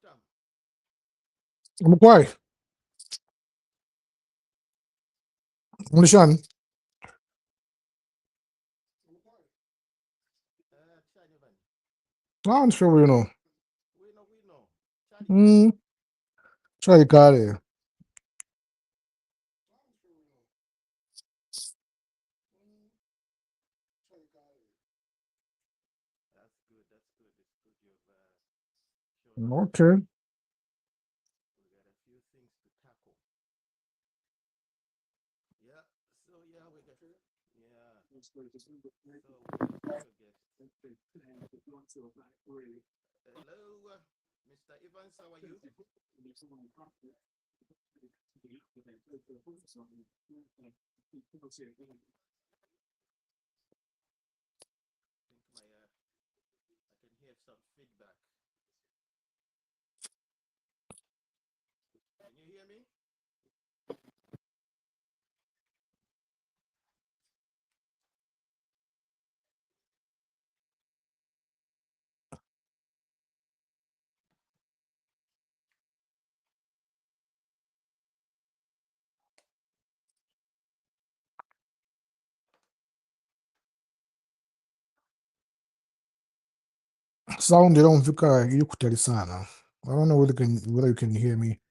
Yoptam. Mkwai, Mlishani. Chani van. I'm sure we know. We know. Chani. Hmm. Try to call it. That's good. It's good. You've shown up. Okay. We got a few things to tackle. Yeah. So yeah, we got. Yeah. So we got special guest. Hello, Mr. Evans. How are you? I think I can hear some feedback. Can you hear me? Sound inomvika yukutali sana. I don't know whether you can hear me.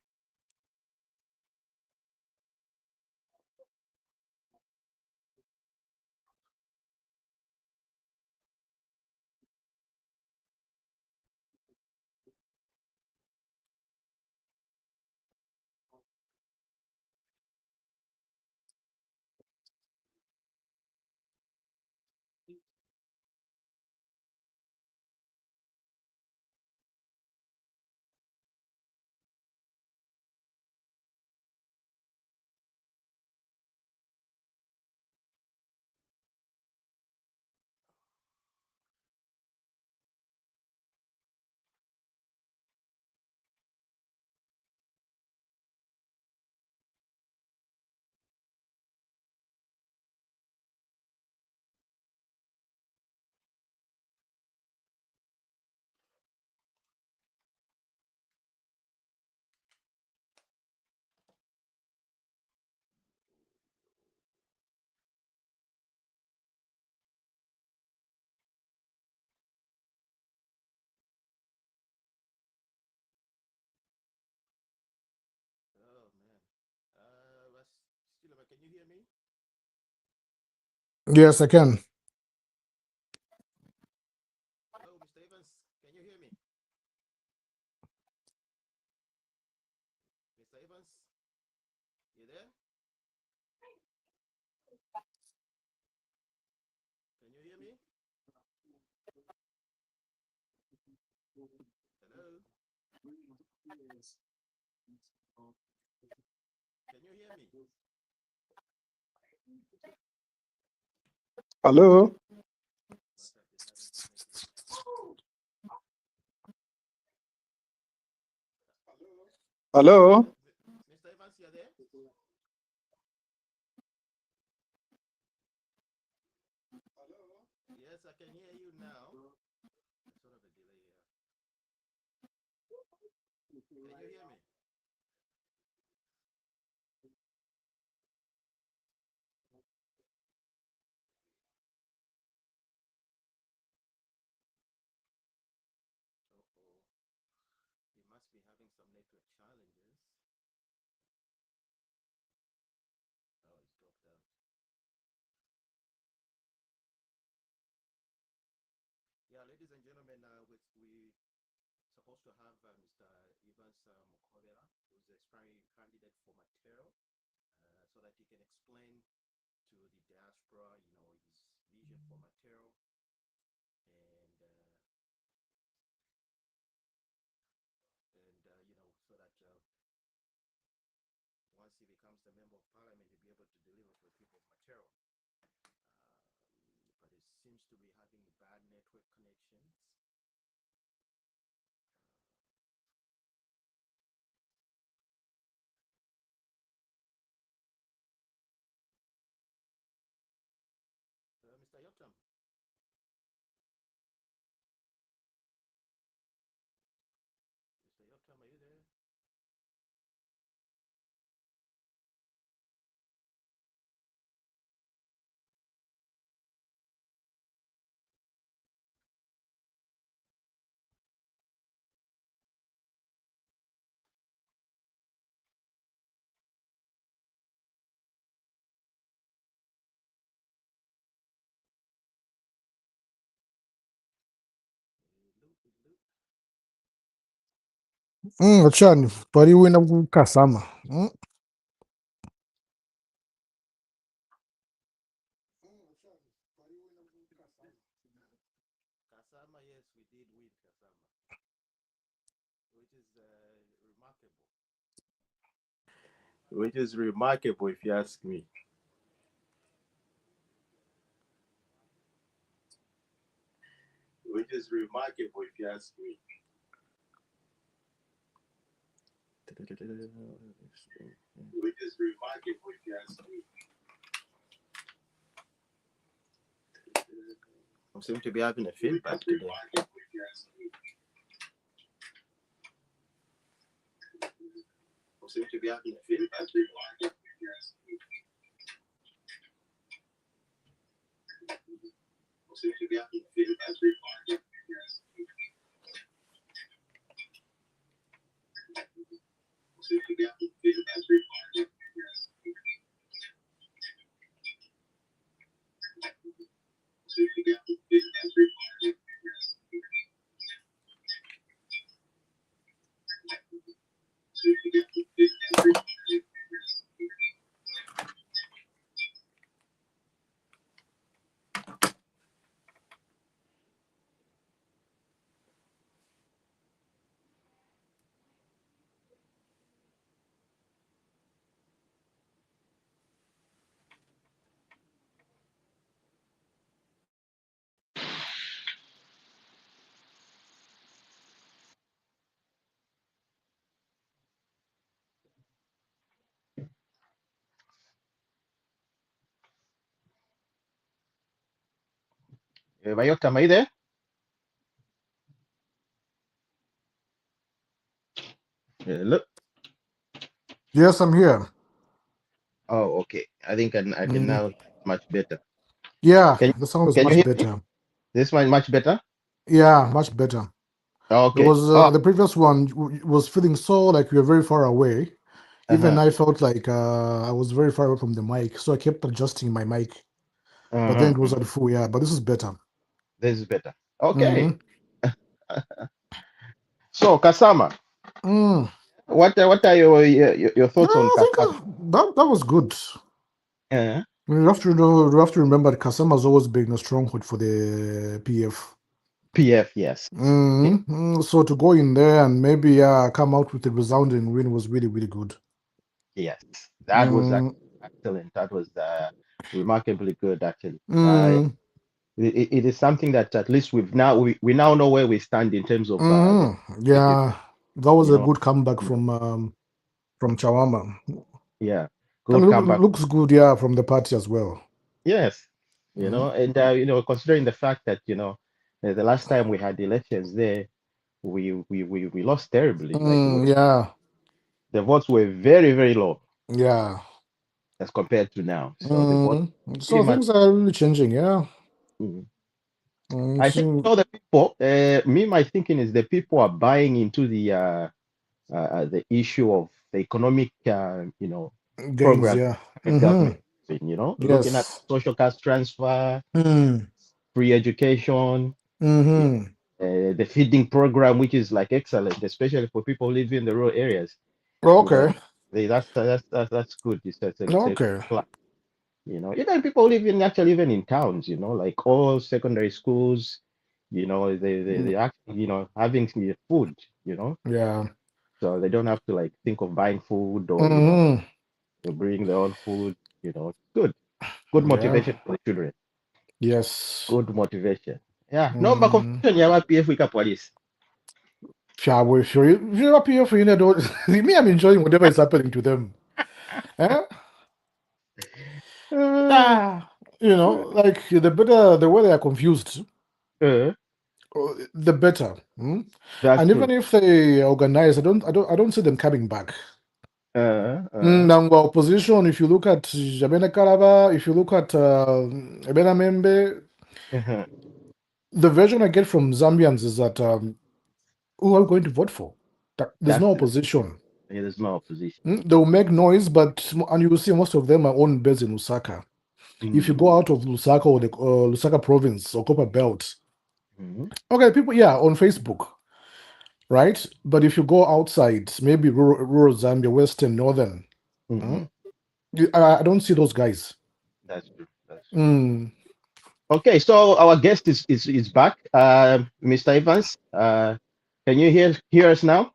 Oh man. Still, can you hear me? Yes, I can. Hello, Mr. Evans. Can you hear me? Mr. Evans, you there? Can you hear me? Hello? Can you hear me? Hello? Must have been having technical issues. Hello? Mr. Evans, you there? Yes, I can hear you now. Sort of a delay here. Can you hear me? Uh-oh. He must be having some network challenges. Oh, he's dropped out. Yeah, ladies and gentlemen, we supposed to have Mr. Evans Mukobela, who's the aspiring candidate for Matero, so that he can explain to the diaspora, his vision for Matero, and so that once he becomes the member of parliament, he'll be able to deliver for the people of Matero. But it seems to be having bad network connections. Mr. Yoptam. Mr. Yoptam. Wachani paliwina ku Kasama. Kasama, yes, we did win Kasama, which is remarkable. Which is remarkable, if you ask me. Which is remarkable, if you ask me. Which is remarkable, if you ask me. I seem to be having a feedback today. I seem to be having a feedback today. I seem to be having a feedback today. Mayota, am I there? Look. Yes, I'm here. Oh, okay. I think I can now much better. Yeah, Can the sound is can you much hear me? better. This one much better? Yeah, much better. It Okay. was the previous one was feeling so like we were very far away. Even I felt like I was very far away from the mic, so I kept adjusting my mic. But then it was at full. Yeah, but this is better. This is better. Okay. So Kasama, Mm. what are your thoughts Yeah, on I think Kasama? that was good. Uh, You have to know, you have to remember that Kasama has always been a stronghold for the PF. PF, yes. So to go in there and maybe come out with a resounding win was really, really good. Yes, that was excellent. That was remarkably good, actually. It is something that at least we now know where we stand in terms of Yeah, that was you a know, good comeback from Chawama. yeah, And good comeback. looks good, yeah, from the party as well. Yes, and considering the fact that the last time we had elections there, we lost terribly. Yeah, The votes were very, very low yeah. as compared to now. So the vote pretty So much. things are really changing, yeah. Mhm. I think So, the people. My thinking is the people are buying into the issue of the economic, gains, program yeah. government, looking at Yes. social cash transfer, Mm. free education, Mm-hmm. the feeding program, which is like excellent, especially for people living in the rural areas. You know, Okay. that's good. It's a Okay. plus. Even people living actually even in towns, like all secondary schools, they actually, having food, Yeah. so they don't have to like think of buying food or, they bring their own food, good Yeah. motivation for the children. Yes. Good motivation. Yeah. No, but confusion yeah, PF wake up police. Shall we show you? You're up here for you know, me, I'm enjoying whatever is happening to them. Eh? Like the way they are confused, the better. That's And true. even if they organize, I don't see them coming back. Now, opposition, if you look at Jabena Kalaba, if you look at Ebena Membe, the version I get from Zambians is that who are we going to vote for? There's no opposition. Yeah, there's no opposition. They will make noise, and you will see most of them are own based in Lusaka. If you go out of Lusaka or the Lusaka province or Copper Belt, okay, people, on Facebook, right? But if you go outside, maybe rural Zambia, western, northern, I don't see those guys. That's true. That's true. Okay, so our guest is back, Mr. Evans. Can you hear us now?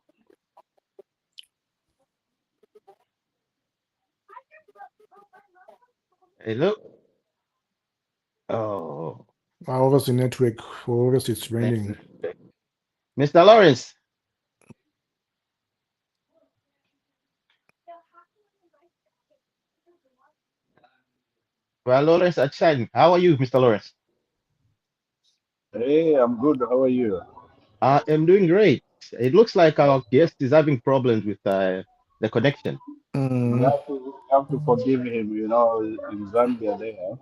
Hello. Oh. Obviously, network. Obviously, it's raining. Mr. Lawrence. Well, Lawrence Achan, how are you, Mr. Lawrence? Hey, I'm good. How are you? I am doing great. It looks like our guest is having problems with the connection. You have to forgive him. You know, in Zambia there,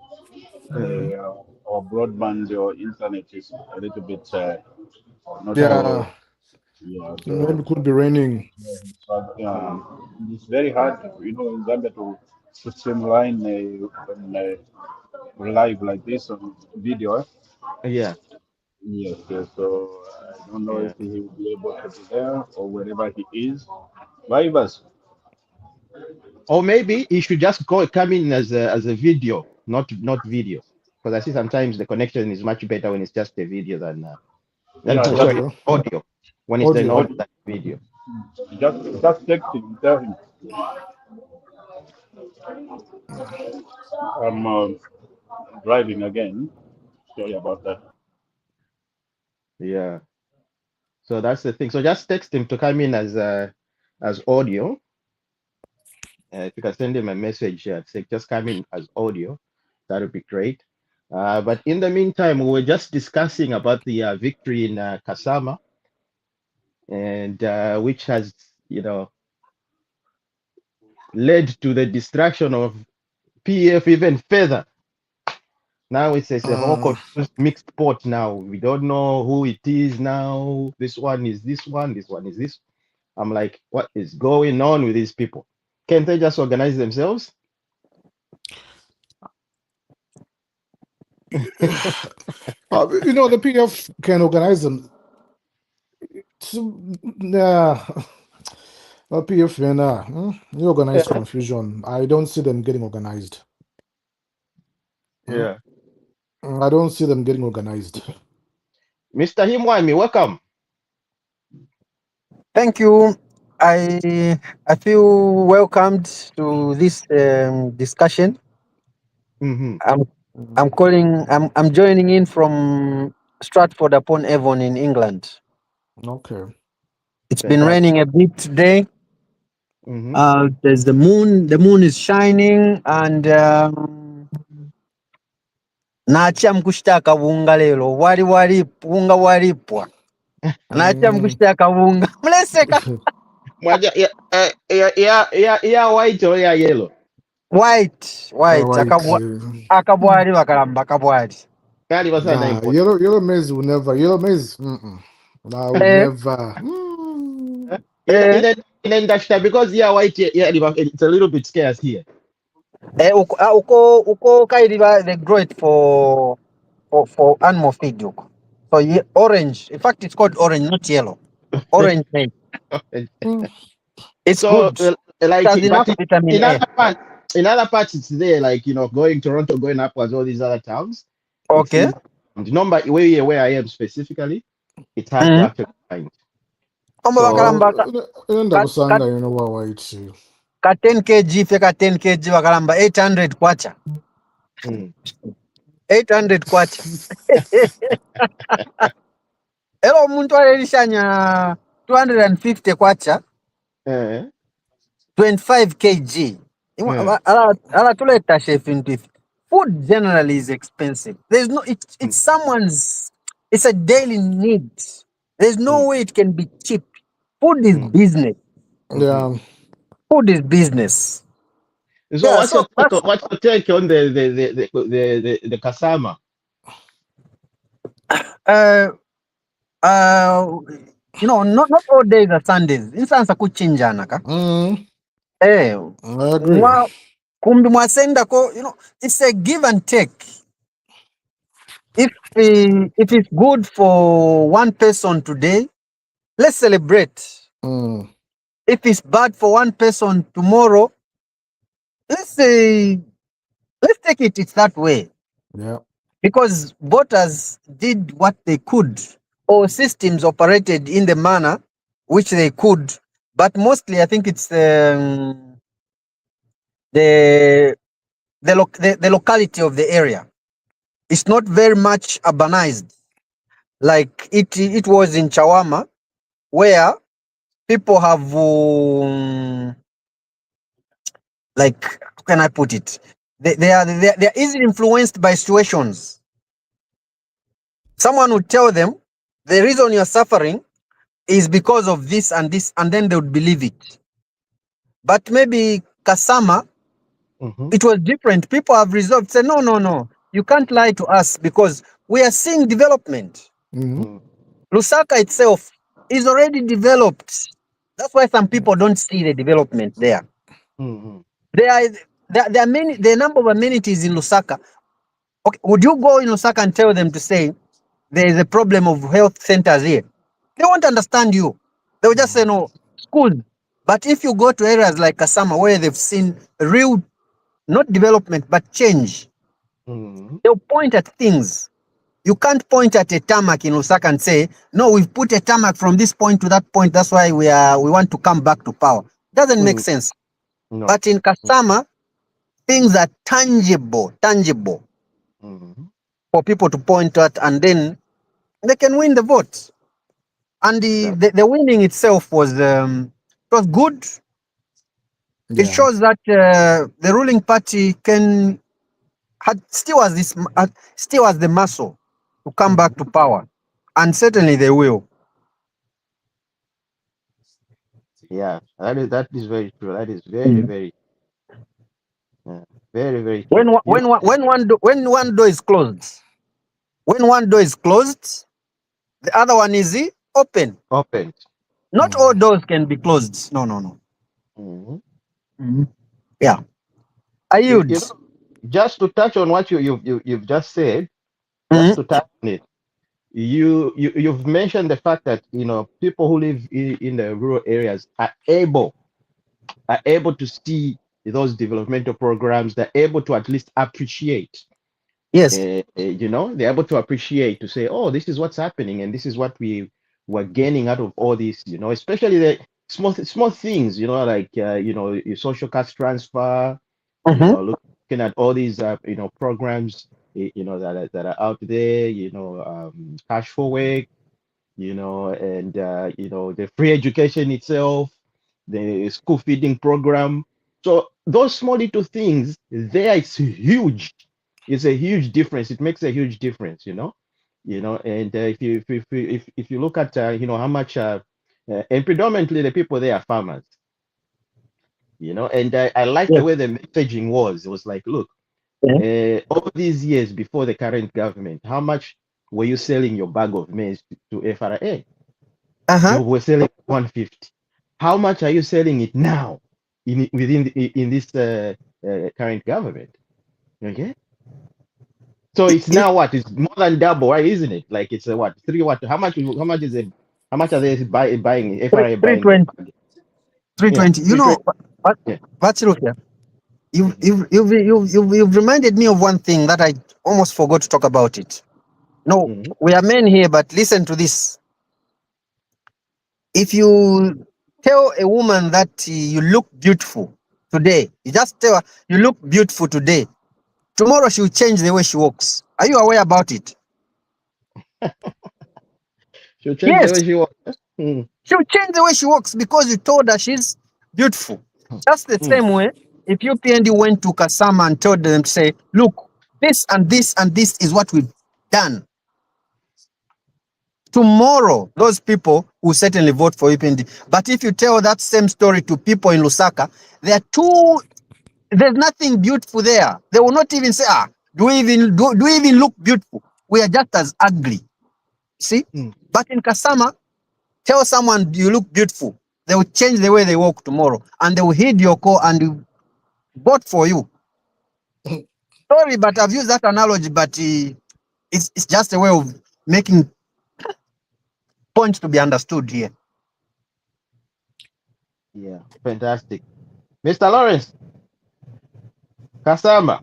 our broadband or internet is a little bit not so. Yeah, Yeah, maybe so it could be raining. it's very hard, you know, in Zambia to streamline live like this on video. Yeah. Yes, yes. So I don't know Yeah. if he will be able to be there or wherever he is. Vibers. Or maybe he should just come in as a video, not video, because I see sometimes the connection is much better when it's just a video than Yeah, sorry, Audio. audio. When it's an Audio. audio than video. just text him, tell him I'm driving again. Sorry about that. Yeah. So that's the thing. So just text him to come in as audio. If you can send him a message, say just come in as audio, that would be great. But in the meantime, we were just discussing about the victory in Kasama, and which has, led to the destruction of PF even further. Now it's a whole confused mixed pot now. We don't know who it is now. This one is this one, this one is this. I'm like, what is going on with these people? Can't they just organize themselves? The PF can organize them. Yeah, PF you organize confusion. I don't see them getting organized. Yeah. I don't see them getting organized. Mr. Himwami, welcome. Thank you. I feel welcomed to this discussion. I'm calling. I'm joining in from Stratford upon Avon in England. Okay. It's been raining a bit today. There's the moon. The moon is shining, and nacha mkushtaka bunga lelo wali bunga walipwa. Nacha mkushtaka bunga mleseka. Yeah, white or yeah, yellow? White. White. Akabwari bakalamba akabwari. Yellow maize will never. Yellow maize. I will never. In industry, because white, it's a little bit scarce here. Uko kairiba they grow it for animal feed. So orange. In fact, it's called orange, not yellow. Orange maize. It's so, good. like, it has enough vitamin A. In other parts, it's there, like, going Toronto, going upwards, all these other towns. Okay. The number where I am specifically, it's hard to actually find. Ka 10 kg fe ka 10 kg bakalamba 800 kwacha. 800 kwacha. Elo umuntu alishanya 250 kwacha. 25 kg. Ala tuleta chef into it. Food generally is expensive. There's no it's a daily need. There's no way it can be cheap. Food is business. Yeah. Food is business. So what's your take on the Kasama? Not all days are Sundays. Insansa kuchinjana ka. I agree. Kumbi mwasenda ko, it's a give and take. If it's good for one person today, let's celebrate. Mm. If it's bad for one person tomorrow, let's say, let's take it it's that way. Yeah. Because voters did what they could, or systems operated in the manner which they could. But mostly, I think it's the the locality of the area. It's not very much urbanized like it was in Chawama, where people have like, how can I put it? They are easily influenced by situations. Someone would tell them the reason you're suffering is because of this and this, and then they would believe it. But maybe Kasama, it was different. People have resolved, say, no, no, no, you can't lie to us because we are seeing development. Mm-hmm. Lusaka itself is already developed. That's why some people don't see the development there. There are many, the number of amenities in Lusaka. Okay, would you go in Lusaka and tell them to say there is a problem of health centers here? They won't understand you. They will just say no, schools. But if you go to areas like Kasama where they've seen real, not development, but change, they'll point at things. You can't point at a tarmac in Lusaka and say, no, we've put a tarmac from this point to that point. That's why we want to come back to power. Doesn't make sense. No. But in Kasama, things are tangible for people to point at, and then they can win the vote. And the winning itself was good. Yeah. It shows that the ruling party still has the muscle to come back to power, and certainly they will. Yeah, that is very true. That is very, very, very, very true. When one door is closed, the other one is open. Open. Not all doors can be closed. No. Yeah. I yield. Just to touch on what you've just said, just to touch on it, you've mentioned the fact that people who live in the rural areas are able to see those developmental programs. They're able to at least appreciate. Yes. They're able to appreciate, to say, oh, this is what's happening, and this is what we were gaining out of all this. Especially the small things. Like your social cash transfer. Looking at all these programs that are out there, cash for work, and the free education itself, the school feeding program. So those small little things there, it's huge. It's a huge difference. It makes a huge difference, and if you look at how much and predominantly the people there are farmers, and I like the way the messaging was. It was like, look, all these years before the current government, how much were you selling your bag of maize to FRA? You were selling 150. How much are you selling it now in this current government? Okay. So it's now what? It's more than double, right? Isn't it? Like it's what? 3 what? How much is it? How much are they buying? FRA buying? 320. 320. But look here. You've reminded me of one thing that I almost forgot to talk about it. No, we are men here, but listen to this. If you tell a woman that you look beautiful today, you just tell her you look beautiful today, tomorrow she'll change the way she walks. Are you aware about it? She'll change the way she walks. She'll change the way she walks because you told her she's beautiful. Just the same way, if Upnd went to Kasama and told them to say, look, this and this and this is what we've done. Tomorrow, those people will certainly vote for Upnd. But if you tell that same story to people in Lusaka, there's nothing beautiful there. They will not even say, do we even look beautiful? We are just as ugly. See? But in Kasama, tell someone you look beautiful. They will change the way they walk tomorrow, and they will heed your call and vote for you. Sorry, but I've used that analogy, but it's just a way of making points to be understood here. Yeah, fantastic. Mr. Lawrence, Kasama.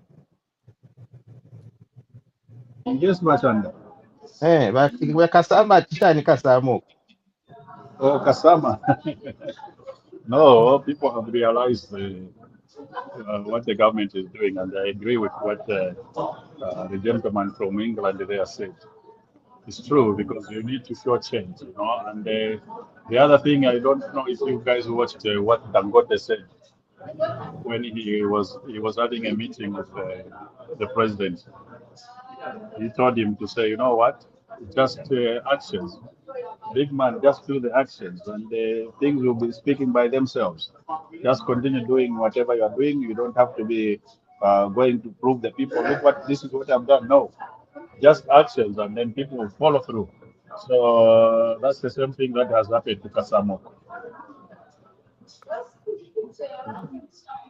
Yes, Machanda. We Kasama chishani Kasamo. Oh, Kasama. No, people have realized what the government is doing, and I agree with what the gentleman from England there said. It's true because you need to show change, you know. And the other thing, I don't know if you guys watched what Dangote said when he was having a meeting with the president. He told him to say, you know what, just actions. Big man, just do the actions, and things will be speaking by themselves. Just continue doing whatever you are doing. You don't have to be going to prove the people, look what this is what I've done. No, just actions, and then people will follow through. So that's the same thing that has happened to Kasamo.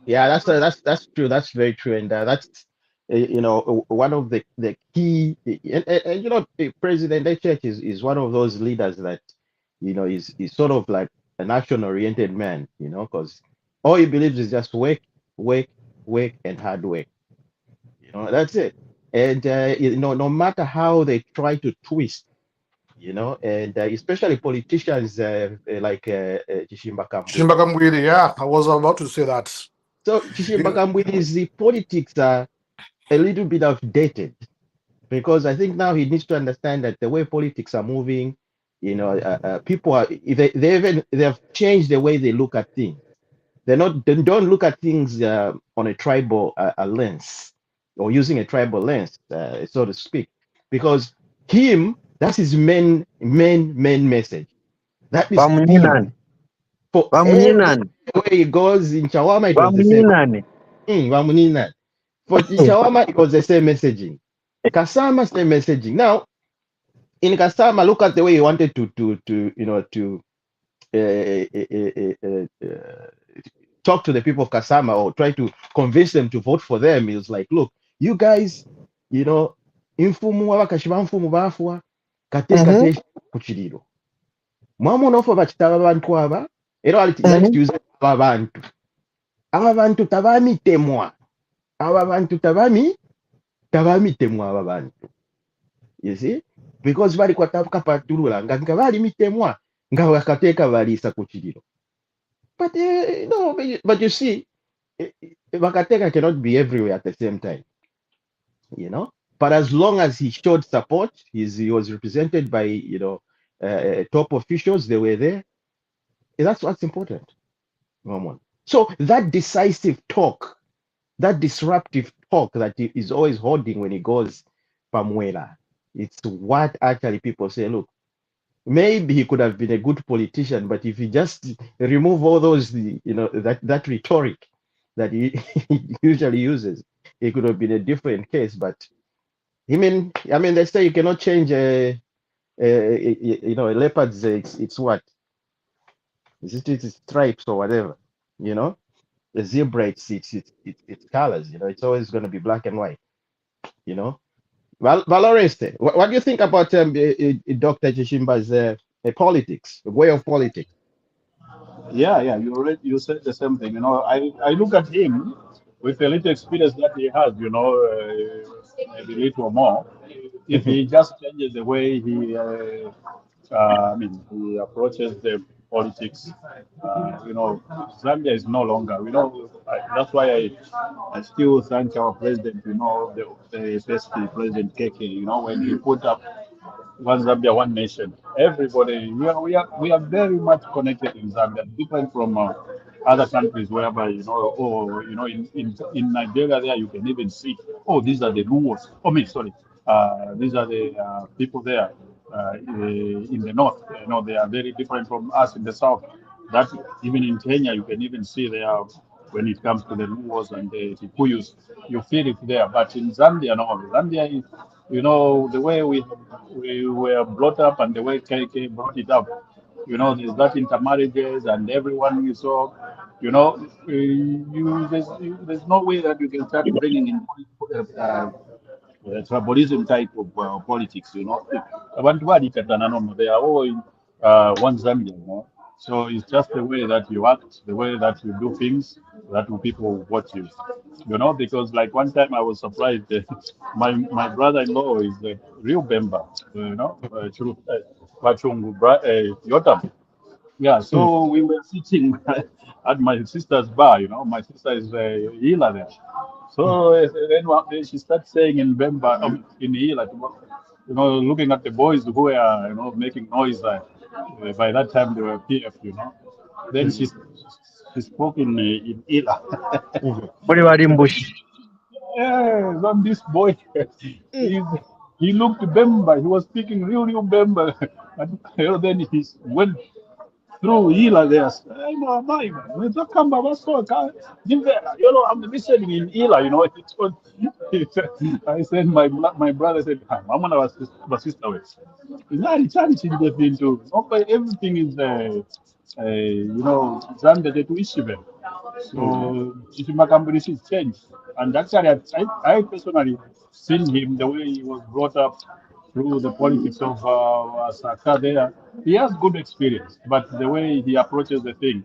Yeah, that's true. That's very true, and that's one of the key. And the President Church is one of those leaders that is sort of like an action-oriented man. Because all he believes is just work, work, work, and hard work. That's it. And no matter how they try to twist, and especially politicians like Chishimba Kambwe. Shimbakamwili, yeah, I was about to say that. So Chishimba Kambwe's politics are a little bit outdated because I think now he needs to understand that the way politics are moving, people are they have changed the way they look at things. They don't look at things on a tribal lens or using a tribal lens, so to speak, because that's his main message. That is him. Bamunyinani. For every Bamunyinani. way he goes in Chawama, it was the same. Bamunyinani. Wamunina. For Chawama, it was the same messaging. Kasama, same messaging. Now, in Kasama, look at the way he wanted to talk to the people of Kasama or try to convince them to vote for them. He was like, look, you guys, infumu abakashiba mfumu bafwa kate kuchiriro. Mwamu nofa bachitaba bantu aba, era yali tuuze abantu. Aba bantu tabamitemwa. Aba bantu tabamitemwa aba bantu. You see? Because bali kwataka patulula nga bali mitemwa nga bakateeka balisa kuchiriro. But no, but you see, Bakateka cannot be everywhere at the same time, But as long as he showed support, he was represented by top officials. They were there. That's what's important. So that decisive talk, that disruptive talk that he is always holding when he goes Pamuela, it's what actually people say. Look, maybe he could have been a good politician, but if he just remove all those, that rhetoric that he usually uses, it could have been a different case. But I mean, they say you cannot change a leopard's. It's what? It's stripes or whatever. The zebra. It's colors. It's always going to be black and white. Valoreste, what do you think about Dr. Chishimba's politics, the way of politics? Yeah, you said the same thing. I look at him with the little experience that he has, maybe little more. If he just changes the way he approaches the politics, Zambia is no longer, that's why I still thank our president, the first president Keke, when he put up one Zambia, one nation. Everybody, we are very much connected in Zambia, different from other countries whereby or in Nigeria there you can even see, oh, these are the Luos. Oh, me, sorry, these are the people there in the north. They are very different from us in the south. That even in Kenya you can even see there when it comes to the Luos and the Kikuyus, you feel it there. But in Zambia, no, Zambia is, the way we were brought up and the way KK brought it up, there's that intermarriages and everyone you saw, there's no way that you can start bringing in tribalism type of politics, Abantu bali katana no, they are all in one Zambia, So it's just the way that you act, the way that you do things, that people watch you. Because like one time I was surprised. My brother-in-law is a real Bemba. Bachungu, Yotam. Yeah, Mm, so we were sitting at my sister's bar. My sister is a healer there. mm, So then one day she starts saying in Bemba, in healer, looking at the boys who were, making noise. By that time they were PF. Then mm, she spoke in Ila. mhm, Buri bari mbushi. Yeah, on this boy, mm, he's, he looked Bemba. He was speaking real Bemba. And then he went through Ila there. I know, man. Don't come back. I'm listening in Ila. I said, my brother said, I'm one of our sister. It's into everything is, Zambia to Ishibe. mm, So Ishimakamburis is changed. And actually, I personally seen him the way he was brought up through the politics of Saka there. He has good experience, but the way he approaches the thing,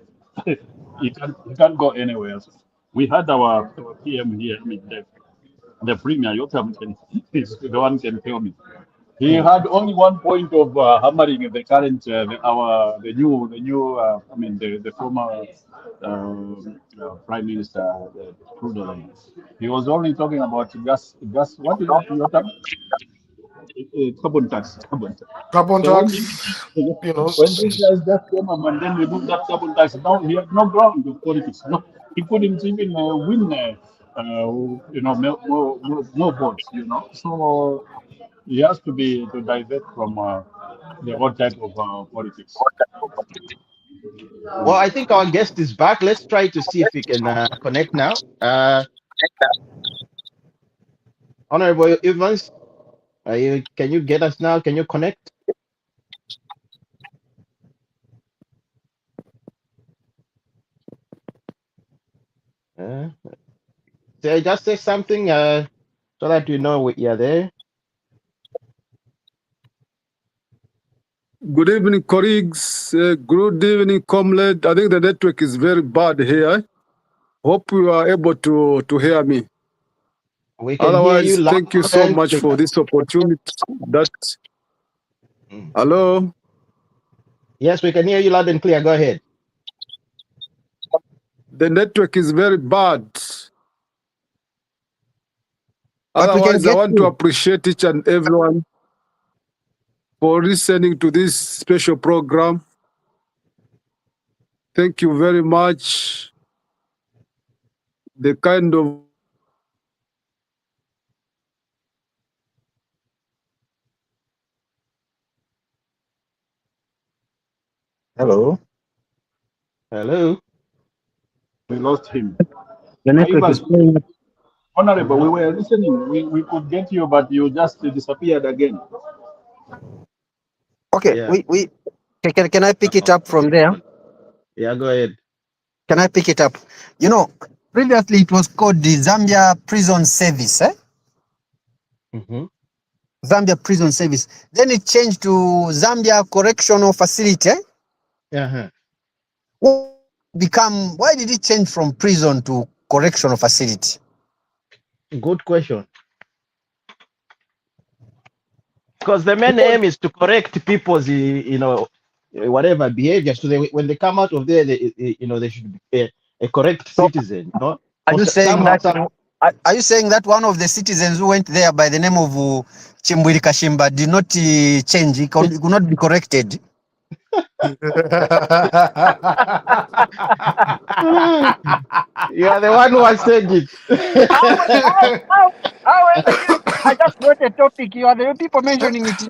he can't go anywhere. So we had our PM here, I mean, the premier, Yotam, is the one can tell me. He mm. had only one point of hammering the current, the new, the former Prime Minister, Trudeau. He was only talking about gas. What is that, Yotam? Carbon tax, carbon tax. Carbon So tax, you know. when these guys just came up and then removed that carbon tax, now he had no ground of politics. No, he couldn't even win, more votes. So he has to divert from the old type of politics. Well, I think our guest is back. Let's try to see if we can connect now. Honorable Evans, can you get us now? Can you connect? Just say something so that we know you're there. Good evening, colleagues. Good evening, comrade. I think the network is very bad here. Hope you are able to hear me. We can hear you Otherwise, loud thank you so and much clear. for this opportunity. Hello? Yes, we can hear you loud and clear. Go ahead. The network is very bad. But we can Otherwise, I get want to you. appreciate each and everyone for listening to this special program. Thank you very much. The kind of Hello. Hello. We lost him. The network is Even playing. honorable, we were listening. We could get you, but you just disappeared again. Okay, Yeah. can I pick it up from there? Yeah, go ahead. Can I pick it up? Previously it was called the Zambia Prison Service, Mm-hmm. Zambia Prison Service. Then it changed to Zambia Correctional Facility. Uh-huh. Why did it change from prison to correctional facility? Good question. Because the main aim is to correct people's, whatever behavior. So when they come out of there, they should be a correct So citizen. are Or you saying somehow, that are you saying that one of the citizens who went there by the name of Chimbwiri Kashimba did not change? He could not be corrected. you are the one who has said it. I just wrote a topic. You are the people mentioning it.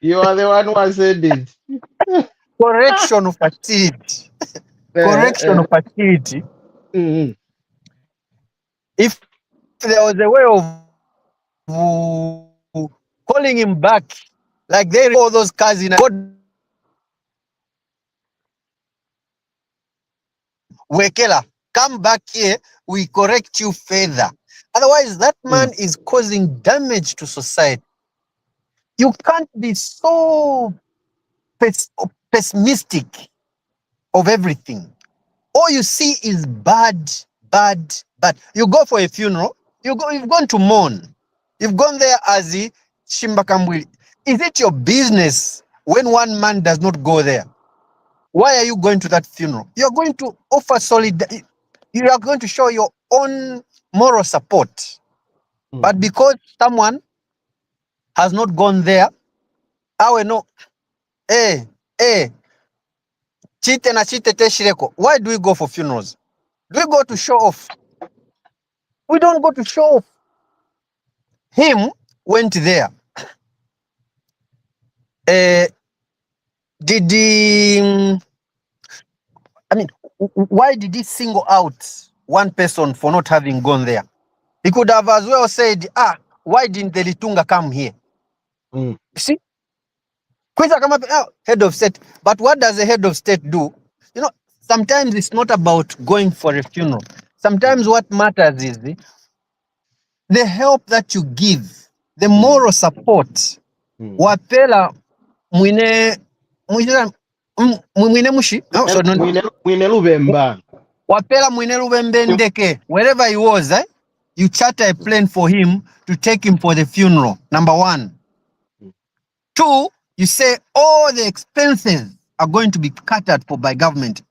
You are the one who has said it. Correction facility. Correction facility. Mm-hmm. If there was a way of calling him back, like they all those cars in Wekela, come back here, we correct you further. Otherwise, that man is causing damage to society. You can't be so pessimistic of everything. All you see is bad, bad, bad. You go for a funeral, you've gone to mourn. You've gone there as the Shimbakambwili. Is it your business when one man does not go there? Why are you going to that funeral? You're going to offer solidarity. You are going to show your own moral support. But because someone has not gone there, I will know, chite na chite te shireko. Why do we go for funerals? Do we go to show off? We don't go to show off. Him went there. Why did he single out one person for not having gone there? He could have as well said, why didn't the Litunga come here? You see? Head of state. But what does the head of state do? Sometimes it's not about going for a funeral. Sometimes what matters is the help that you give, the moral support. Wapela mwine mushi. Mwine Lubemba. Wapela mwine Lubembe ndeke. Wherever he was, you charter a plane for him to take him for the funeral. Number one. Two, you say all the expenses are going to be catered for by government.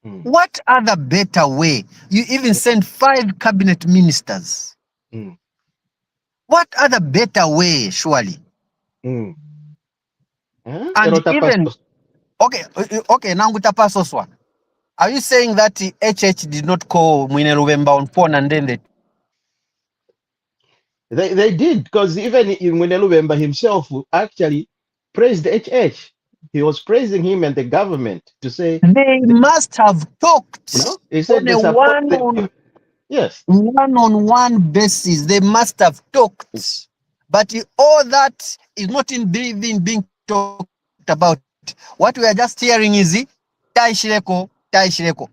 What other better way? You even send 5 cabinet ministers. What other better way, surely? And even, okay, now Soswa. Are you saying that HH did not call Mwine Lubemba on phone and then they did, because even Mwine Lubemba himself actually praised HH. He was praising him and the government to say they must have talked. He said on one-on-one basis. They must have talked. But all that is not being talked about. What we are just hearing is Taishireko. Tabala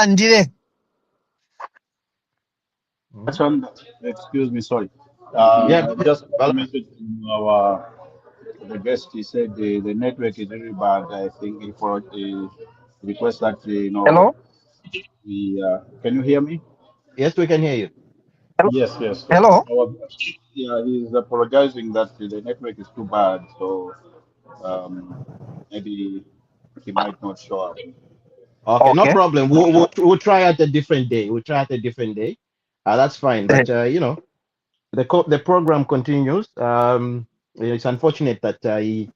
Ndire. Excuse me, sorry. Just a message to the guest. He said the network is very bad. I think he request that Hello. Can you hear me? Yes, we can hear you. Yes. Hello. He's apologizing that the network is too bad, so maybe he might not show up. Okay, no problem. We'll try at a different day. That's fine. But the program continues. It's unfortunate that the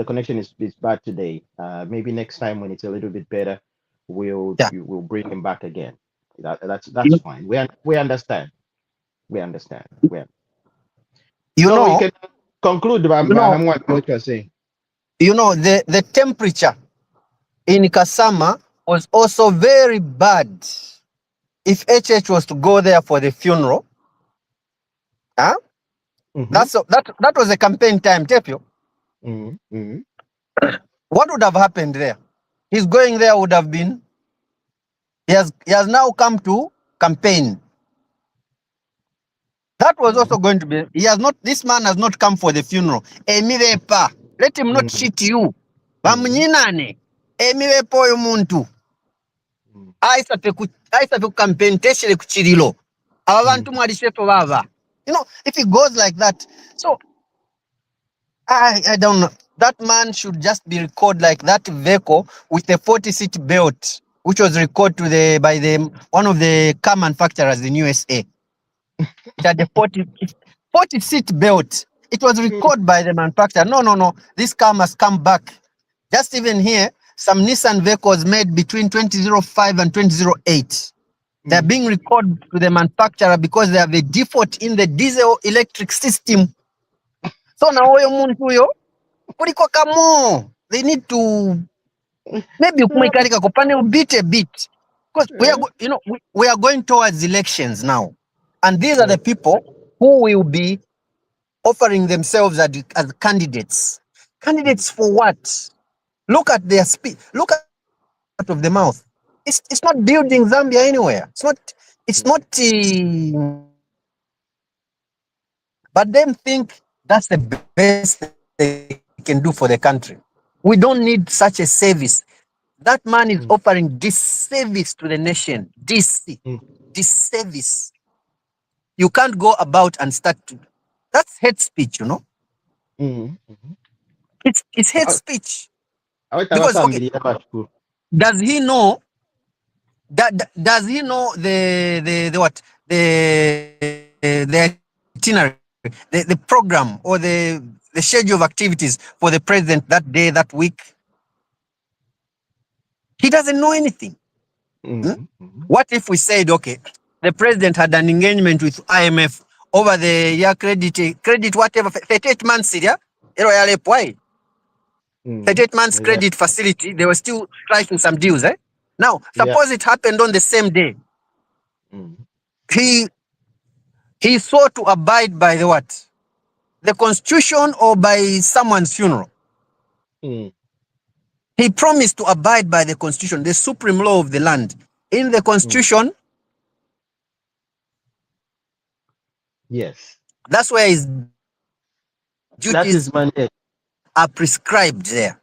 connection is bad today. Maybe next time when it's a little bit better, we'll bring him back again. That's fine. We understand. We can conclude what you're saying. The temperature in Kasama was also very bad. If HH was to go there for the funeral, that was a campaign time, Tepio. What would have happened there? His going there would have been, he has now come to campaign. That was also going to be, this man has not come for the funeral. Let him not cheat you. Aisape ku campaign teshile kuchirilo. Abantu mwalisheto baba. If he goes like that. So I don't know. That man should just be recorded like that vehicle with a 40-seat belt, which was recorded by one of the car manufacturers in USA. It had a 40-seat belt. It was recorded by the manufacturer. No. This car must come back. Just even here, some Nissan vehicles made between 2005 and 2008. They're being recorded to the manufacturer because they have a default in the diesel electric system. So now they need to maybe bit a bit. Because we are going towards elections now. And these are the people who will be offering themselves as candidates. Candidates for what? Look at their speech. Look at out of the mouth. It's not building Zambia anywhere. It's not. But them think that's the best they can do for the country. We don't need such a service. That man is offering this service to the nation. This service. You can't go about and start to. That's hate speech, you know. It's hate speech. Because okay, does he know that? Does he know the what the itinerary, the program or the schedule of activities for the president that day, that week? He doesn't know anything. What if we said, okay, the president had an engagement with IMF over the year credit whatever 38 months, yeah? 38 months credit facility. They were still striking some deals, eh? Now, suppose it happened on the same day. He sought to abide by the what? The constitution or by someone's funeral. He promised to abide by the constitution, the supreme law of the land. In the constitution, yes, that's where his duties are prescribed there.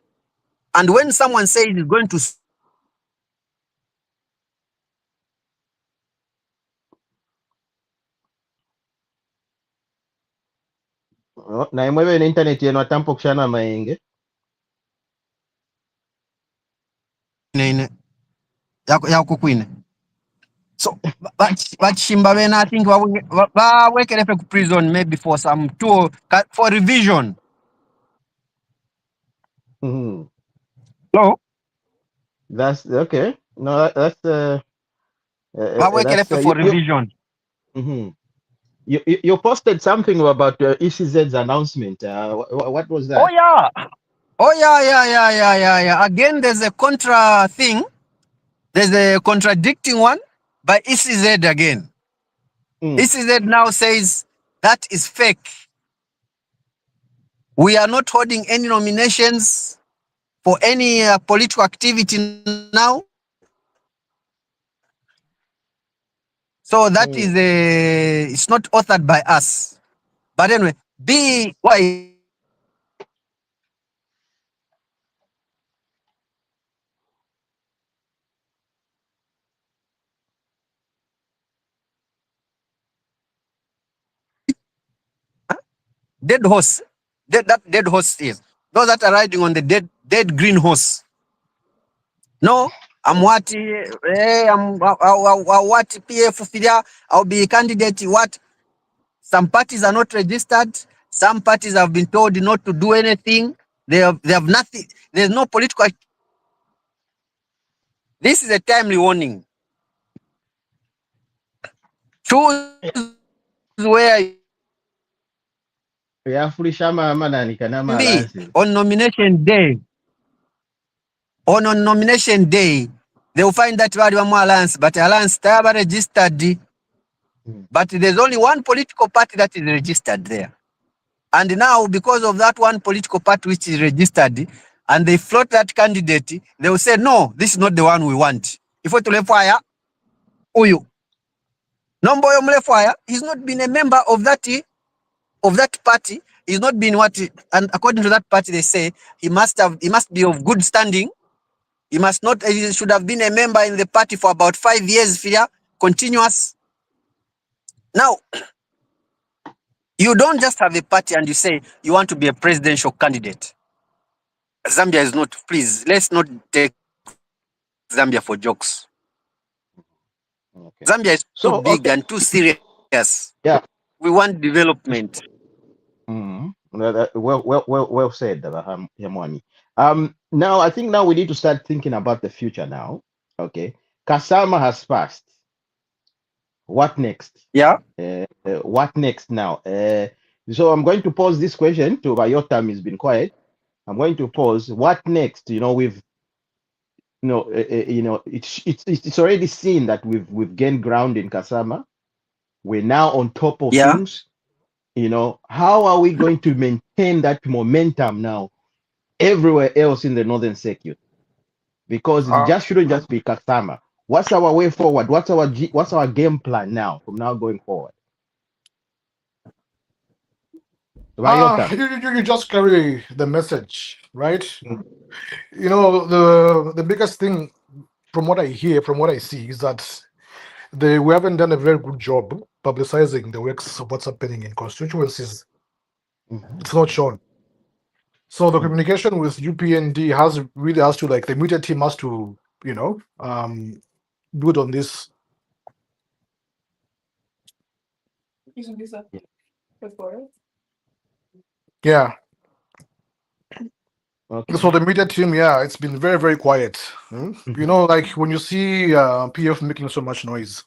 And when someone says he's going to na imwewe na internet yenu atampo kushana maenge yako kwine. So but Shimbawe, I think we can have prison maybe for some tour for revision. Hello? That's okay. No, that's for revision. You posted something about ECZ's announcement. What was that? Oh yeah. Again, there's a contra thing. There's a contradicting one by ECZ again. ECZ now says that is fake. We are not holding any nominations for any political activity now. So that is it's not authored by us. But anyway, why? Dead horse. That dead horse is. Those that are riding on the dead green horse. No, I'm what PF, I'll be a candidate. What? Some parties are not registered. Some parties have been told not to do anything. They have nothing. There's no political. This is a timely warning. Choose where on nomination day. On nomination day, they will find that we have more alliance, but alliance they are registered. But there's only one political party that is registered there. And now, because of that one political party which is registered, and they float that candidate, they will say, no, this is not the one we want. If we to fire, Uyu. Nomboyo Mlefire, he's not been a member of that party. He's not been and according to that party, they say he must be of good standing. He should have been a member in the party for about 5 years, continuous. Now, you don't just have a party and you say you want to be a presidential candidate. Zambia is not, please, let's not take Zambia for jokes. Okay. Zambia is too big and too serious. Yeah. We want development. Well said, Yamwani. Now I think we need to start thinking about the future now. Okay. Kasama has passed. What next? Yeah. What next now? So I'm going to pose this question to your time has been quiet. I'm going to pose what next? It's already seen that we've gained ground in Kasama. We're now on top of things. How are we going to maintain that momentum now everywhere else in the Northern Circuit? Because it shouldn't just be Kasama. What's our way forward? What's our game plan now from now going forward? You just carry the message, right? Mm. You know, the biggest thing from what I hear, from what I see, is that we haven't done a very good job publicizing the works of what's happening in constituencies. It's not shown. So the communication with UPND has to, like, the media team has to, build on this. Yeah. Okay. So the media team, it's been very, very quiet. You know, like when you see PF making so much noise,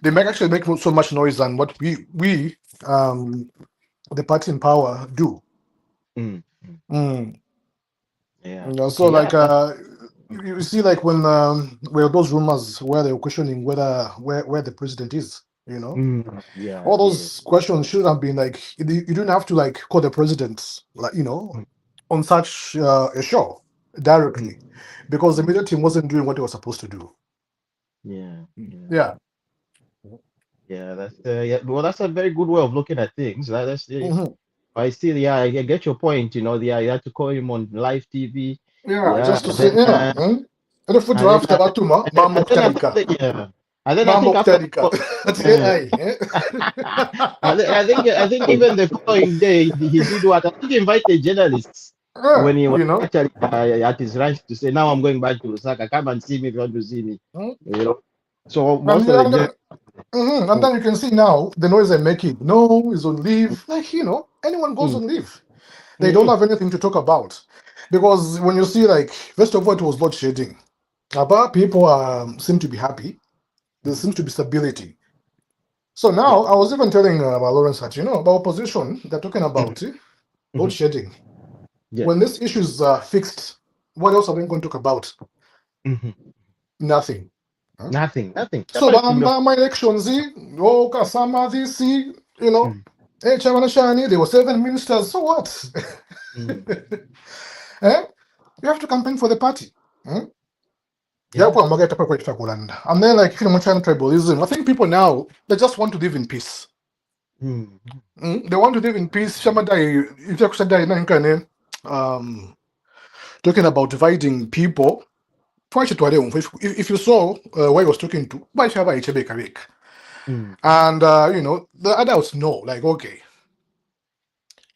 they might actually make so much noise than what we the party in power do. Mm. You know, so like you see, like when those rumors where they were questioning where the president is, you know, all those questions should have been like, you didn't have to like call the president, like, you know, on such a show directly, because the media team wasn't doing what it was supposed to do. Yeah, that's well, that's a very good way of looking at things. That's I see. I get your point. You know, you had to call him on live TV. Just to say, and foot after that too, Mambo Kutarika. And then I think I think even the following day he did what? I think he invited journalists when he was actually at his ranch to say, "Now I'm going back to Lusaka. Come and see me if you want to see me." You know, so most of the and then you can see now the noise they're making. No, he's on leave. Like, you know, anyone goes on leave. They don't have anything to talk about. Because when you see, like, first of all, it was load shedding. About people seem to be happy. There seems to be stability. So now, I was even telling Lawrence that, you know, about opposition, they're talking about load shedding. When this issue is fixed, what else are they going to talk about? Nothing. Nothing. So my elections, Kasama, this, you know, there were 7 ministers. So what? You have to campaign for the party. And then, like, if you mention tribalism, I think people now, they just want to live in peace. They want to live in peace. Talking about dividing people. If you saw what he was talking to, and you know, the adults know, like, okay,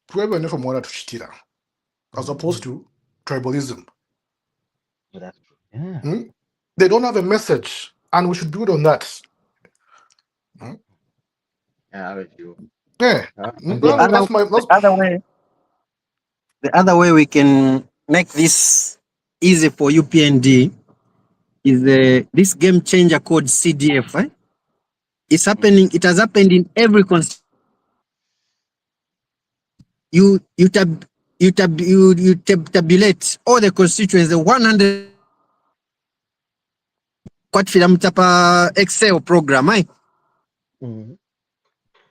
from Mwana to Chitira, as opposed to tribalism. That's true. They don't have a message, and we should build on that. The other way we can make this easy for UPND is this game changer called CDF. It's happening. It has happened in every constituency. You tabulate all the constituencies, the 100 Excel program,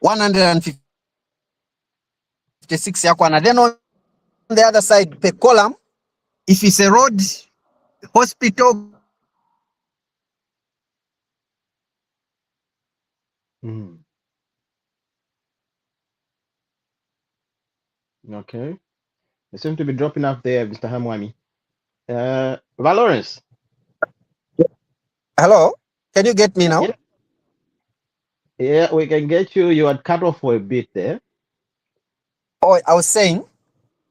156 and then on the other side, per column, if it's a road, hospital. Okay. They seem to be dropping off there, Mr. Hamwami. Valorance. Hello, can you get me now? Yeah, we can get you. You had cut off for a bit there. Oh, I was saying,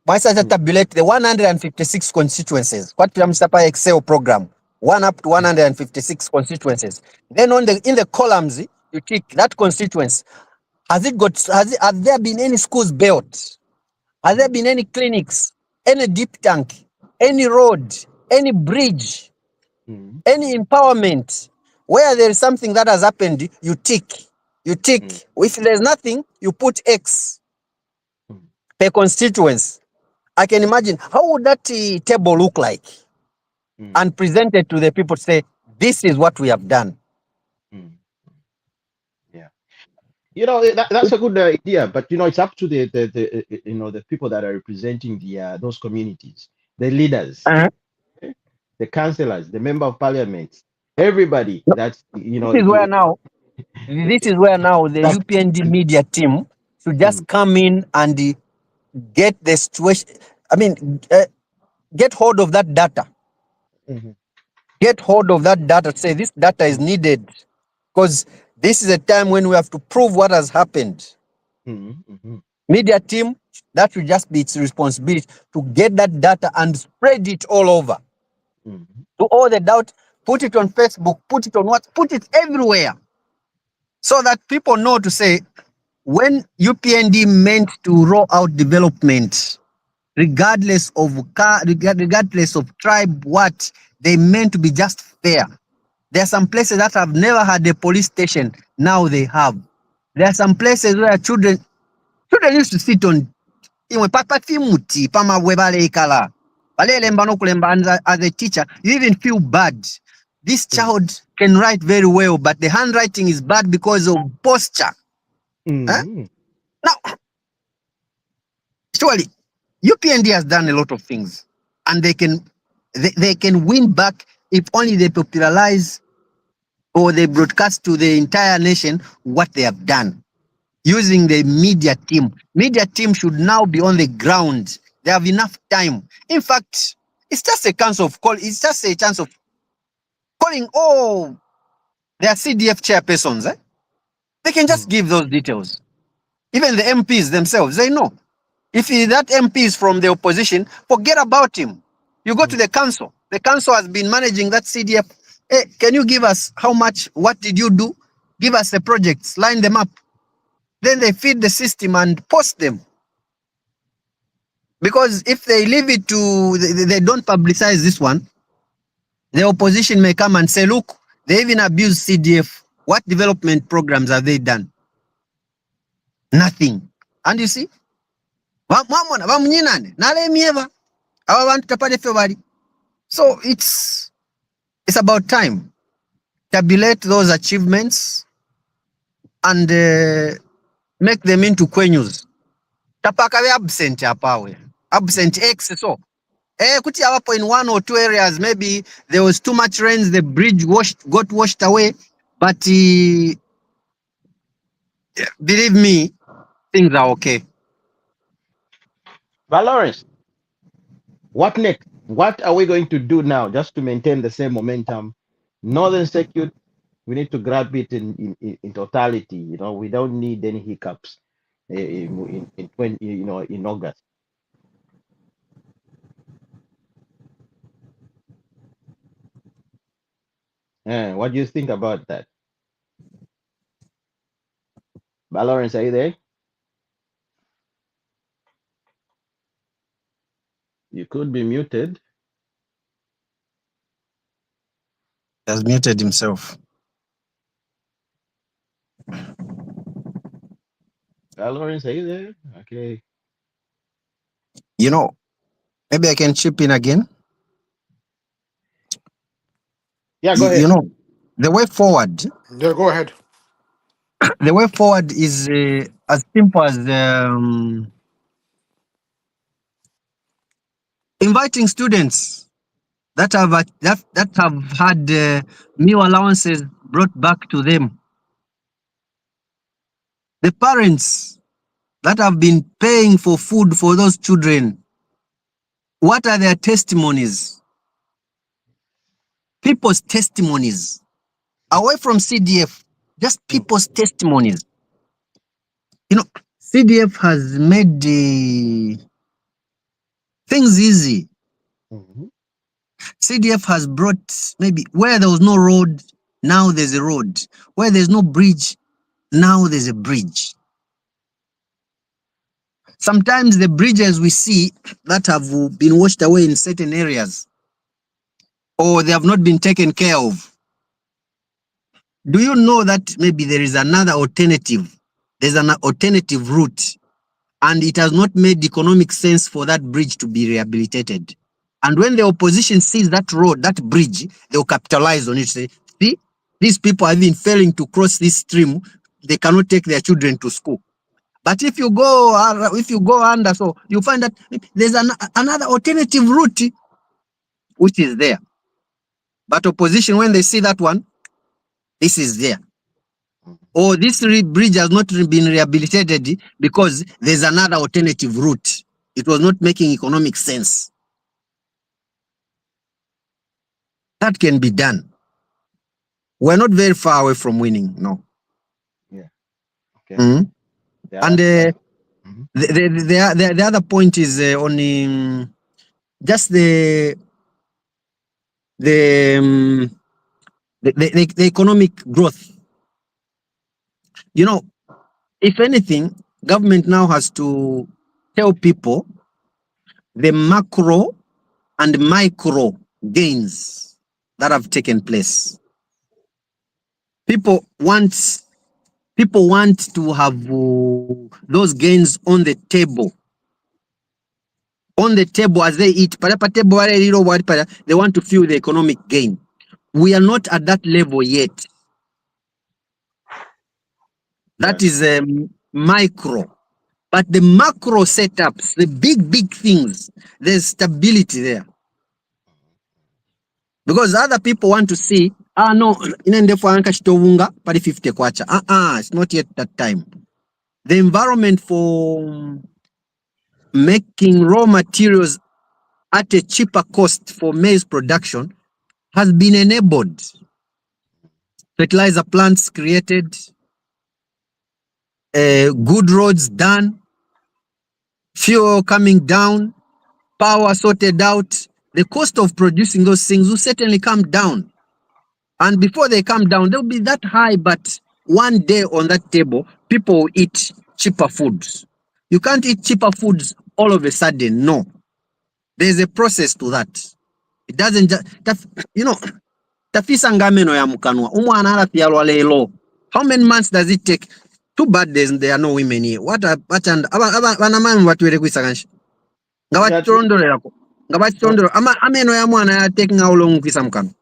once I tabulate the 156 constituencies, what Mr. Excel program, 1 up to 156 constituencies. Then in the columns, you tick that constituency. Have there been any schools built? Has there been any clinics, any deep tank, any road, any bridge, any empowerment? Where there is something that has happened, you tick. If there's nothing, you put X per constituency. I can imagine, how would that table look like? And presented to the people to say, this is what we have done. You know, that's a good idea, but you know, it's up to the you know, the people that are representing those communities, the leaders, the councillors, the member of parliament, everybody. That's, you know, this is where now the UPND media team should just come in and get the situation. Get hold of that data. Mhm. Get hold of that data. Say this data is needed because this is a time when we have to prove what has happened. Mhm. Mhm. Media team, that will just be its responsibility to get that data and spread it all over. Mhm. To all the doubt, put it on Facebook, put it on what, put it everywhere, so that people know to say when UPND meant to roll out development, regardless of regardless of tribe, what they meant to be just fair. There are some places that have never had a police station. Now they have. There are some places where children used to sit on muti pama webale as a teacher, you even feel bad. This child can write very well, but the handwriting is bad because of posture. Mhm. Now, surely, UPND has done a lot of things, and they can win back if only they popularize or they broadcast to the entire nation what they have done using the media team. Media team should now be on the ground. They have enough time. In fact, it's just a chance of call. It's just a chance of calling all their CDF chairpersons. They can just give those details. Even the MPs themselves, they know. If that MP is from the opposition, forget about him. You go to the council. The council has been managing that CDF. Hey, can you give us how much? What did you do? Give us the projects, line them up. Then they feed the system and post them. Because if they leave it to, they don't publicize this one, the opposition may come and say, look, they even abuse CDF. What development programs have they done? Nothing. And you see, so it's about time. Tabulate those achievements and make them into kwenyus. Tapaka be absent apawe. Absent X so. Kuti awapo in one or two areas, maybe there was too much rain, the bridge got washed away. But believe me, things are okay. But Lawrence, what next? What are we going to do now just to maintain the same momentum? Northern Security, we need to grab it in totality. We don't need any hiccups in 20, in August. What do you think about that? But Lawrence, are you there? You could be muted. He has muted himself. Lawrence, are you there? Okay. Maybe I can chip in again. Yeah, go ahead. The way forward. Yeah, go ahead. The way forward is as simple as inviting students that have had meal allowances brought back to them. The parents that have been paying for food for those children. What are their testimonies? People's testimonies. Away from CDF, just people's testimonies. CDF has made things easy. CDF has brought, maybe where there was no road, now there's a road. Where there's no bridge, now there's a bridge. Sometimes the bridges we see that have been washed away in certain areas, or they have not been taken care of. Do you know that maybe there is another alternative? There's an alternative route, and it has not made economic sense for that bridge to be rehabilitated. And when the opposition sees that road, that bridge, they'll capitalize on it. Say, see, these people have been failing to cross this stream. They cannot take their children to school. But if you go under, so you find that there's another alternative route which is there. But opposition, when they see that one, this is there. Or this bridge has not been rehabilitated because there's another alternative route. It was not making economic sense. That can be done. We're not very far away from winning, no. Yeah. Okay. Mhm. Yeah, And Mhm. the other point is on just the economic growth. You know, if anything, government now has to tell people the macro and micro gains that have taken place. People want to have those gains on the table. On the table as they eat, they want to feel the economic gain. We are not at that level yet. That is micro. But the macro setups, the big things, there's stability there. Because other people want to see, no, pari 50 kwacha. It's not yet that time. The environment for making raw materials at a cheaper cost for maize production has been enabled. Fertilizer plants created, good roads done, fuel coming down, power sorted out. The cost of producing those things will certainly come down. And before they come down, they'll be that high, but one day on that table, people will eat cheaper foods. You can't eat cheaper foods all of a sudden, no. There's a process to that. It doesn't just, tafisa ngameno ya mkanwa. Umwana alafialwa lelo. How many months does it take? Too bad there are no women here. Banamami watuwele kuisakanshi. Ngabachitondole yako. Ngabachitondole. Ameno ya mwana ya taking how long kuisa mkano?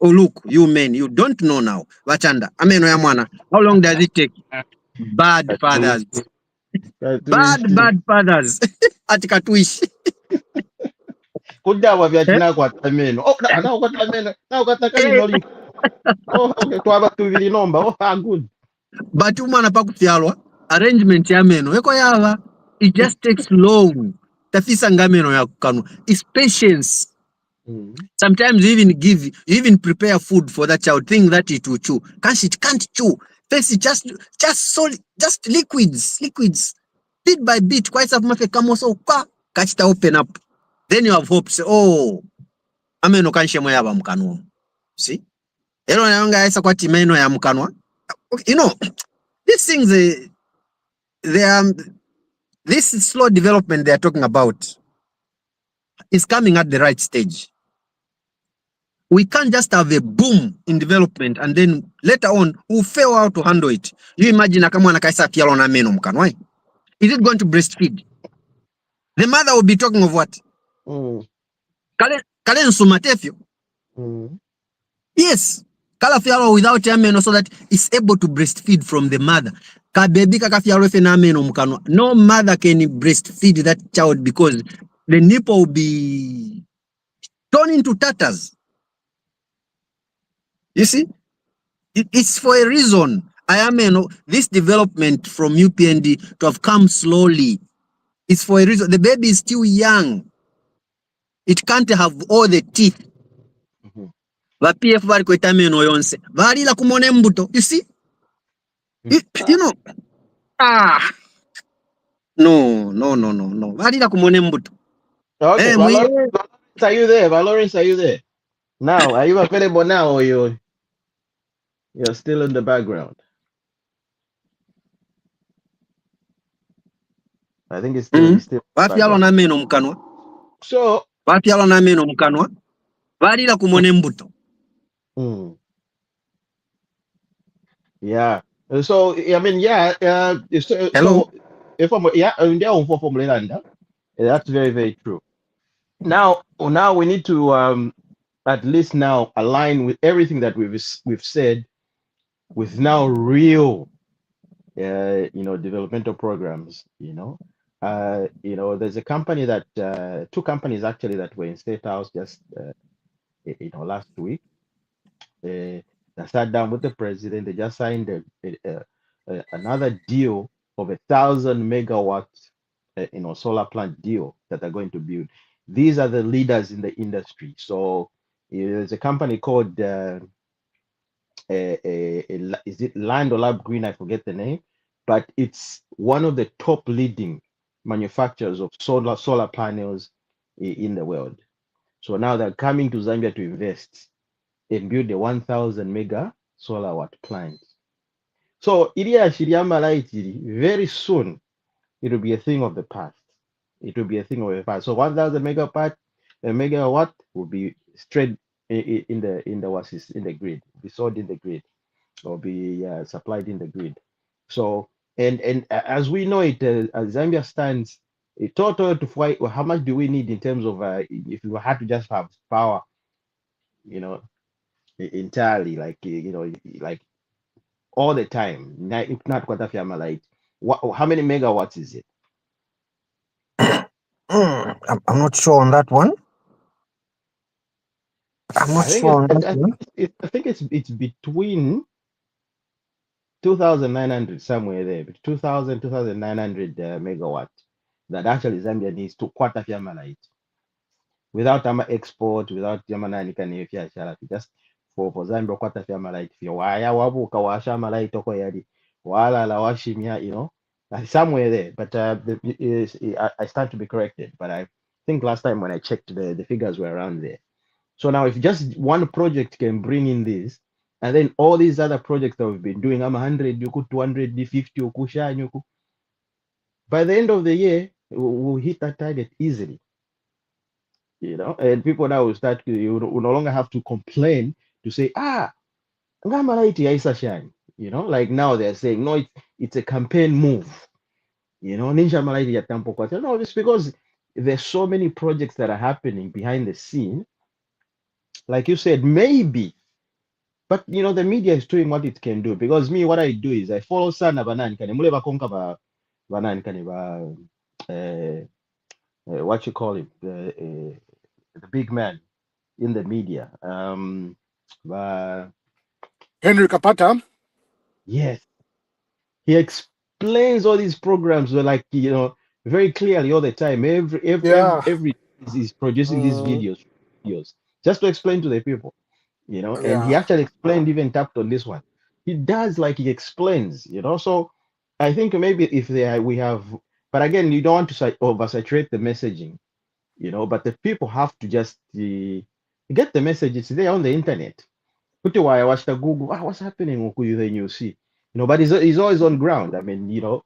Oh, look, you men, you don't know now. Wachanda, ameno ya mwana. How long does it take? Bad fathers. Bad fathers. Atikatuishi. Kudawa vya china kwa tameno. Na kwa tameno. Na kwa takani noli. Okay, twaba tuvili nomba. Good. But umwana pakufialwa, arrangement ya meno. Eko yava, it just takes long. Tafisa ngameno ya kukanu. It's patience. Sometimes you even prepare food for that child, think that it will chew. It can't chew. First, it just liquids. Bit by bit, quite some mafe kamo so catch it open up. Then you have hope. Say, oh, ameno kanshe moya ba mkanwa. See? Elo na esa kwa timeno ya mkanwa. These things this slow development they are talking about is coming at the right stage. We can't just have a boom in development and then later on we'll fail how to handle it. You imagine kama anakaisa fialo na meno mkanwa. Is it going to breastfeed? The mother will be talking of what? Kale nsumatefyo. Yes. Kala fialo without meno so that it's able to breastfeed from the mother. Ka baby kaka fialo fe na meno mkanwa. No mother can breastfeed that child because the nipple will be torn into tatters. You see? It's for a reason. This development from UPND to have come slowly. It's for a reason. The baby is still young. It can't have all the teeth. PF bari kweta meno yonse. Valila kumone mbuto. You see? You know. No. Valila kumone mbuto. Okay, are you there? Valorant, are you there? Now, are you available now or you're still in the background? I think it's still. Vafialo na meno mkanwa. So. Vafialo na meno mkanwa. Valila kumone mbuto. Yeah. So I mean, Hello? So if I'm that's very, very true. Now we need to at least now align with everything that we've said with now real developmental programs. There's a company that two companies actually that were in State House just last week. They sat down with the president. They just signed another deal of 1,000 megawatts solar plant deal that they're going to build. These are the leaders in the industry. So there's a company called is it Land or Lab Green? I forget the name, but it's one of the top leading manufacturers of solar panels in the world. So now they're coming to Zambia to invest and build a 1,000 mega solar watt plant. So very soon it will be a thing of the past. It will be a thing of the past. So 1,000 megawatt will be straight in the grid, be sold in the grid, or be supplied in the grid. So and as we know it, as Zambia stands, a total to fly, how much do we need in terms of if we had to just have power, entirely, like like all the time, if not quarter fiama light, how many megawatts is it? I'm not sure on that one. I'm not sure on that one. I think it's between 2,900 somewhere there, 2,000 2,900 megawatt that actually Zambia needs to quarter fiama light without export, without Yamana just for Zambia quarter fiama light. If you waya wabuka washa light toko yadi wala la washimia, somewhere there. But I stand to be corrected. But I think last time when I checked, the figures were around there. So now if just one project can bring in this, and then all these other projects that we've been doing, I'm 100, you could 250, by the end of the year, we'll hit that target easily. And people now will start, you no longer have to complain to say, like now they're saying, no, it's a campaign move. No, it's because there's so many projects that are happening behind the scene. Like you said, maybe, but the media is doing what it can do. Because me, what I do is I follow Sana Banan what you call him, the big man in the media. Henry Kapata. Yes, he explains all these programs like very clearly all the time. Every is producing these videos just to explain to the people, and he actually explained, even tapped on this one. He does, like, he explains, so I think maybe if we have, but again, you don't want to oversaturate the messaging, but the people have to just get the message. It's there on the internet. Put why I watched the Google, what's happening, then you see, but he's always on ground. I mean, the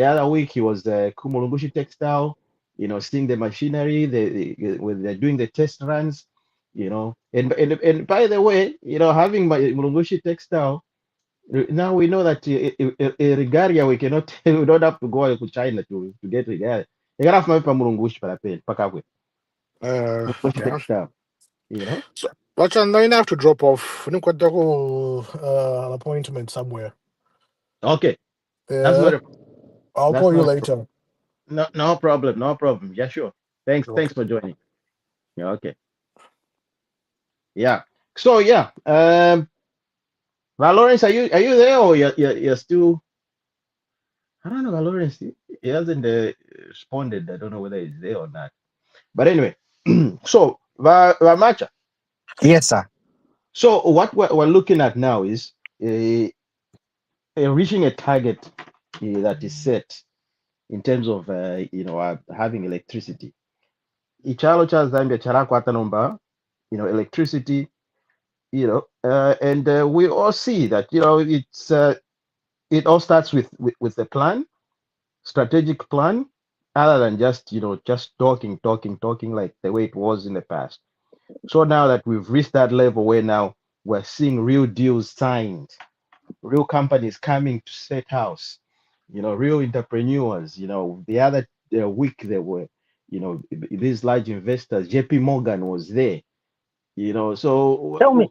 other week he was Kumulungushi Textile, seeing the machinery, when they're doing the test runs, and by the way, having Mulungushi Textile, now we know that regalia we don't have to go to China to get regalia. You gotta have Mulungushi Pakakwe. Textile, So, watch, I'm going to have to drop off. An appointment somewhere. Okay. Yeah. I'll call you later. No problem. Yeah, sure. Thanks for joining. Yeah, okay. Yeah. So yeah. Lawrence, are you there, or you're still? I don't know, Lawrence. He hasn't responded. I don't know whether he's there or not. But anyway, so Macha. Yes, sir. So what we're looking at now is reaching a target that is set in terms of having electricity. Ichalo cha Zambia charakwata nomba, electricity, and we all see that it's it all starts with the plan, strategic plan, other than just talking like the way it was in the past. So now that we've reached that level where now we're seeing real deals signed, real companies coming to set house, real entrepreneurs. The other week there were, these large investors. JP Morgan was there. So tell me,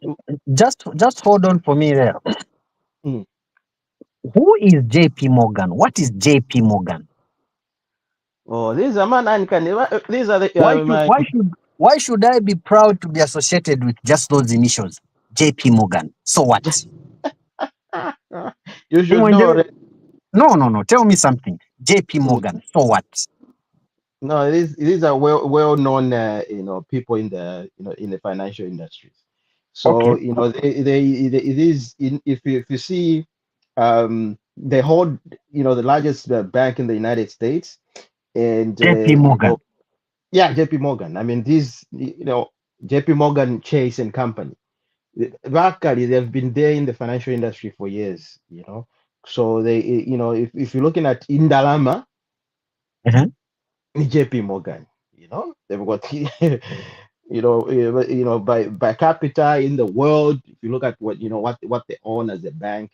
just hold on for me there. Who is JP Morgan? What is JP Morgan? Oh, these are these are the why should I be proud to be associated with just those initials? JP Morgan. So what? You should know. No. Tell me something. JP Morgan. So what? No, these are well-known, people in the, in the financial industries. So, Okay. it is if you see, they hold, the largest bank in the United States, and JP Morgan. yeah, JP Morgan. I mean, JP Morgan Chase and Company. Luckily, they've been there in the financial industry for years, So they, if you're looking at Indalama, Mhm. JP Morgan, they've got, by capita in the world. If you look at what they own as a bank,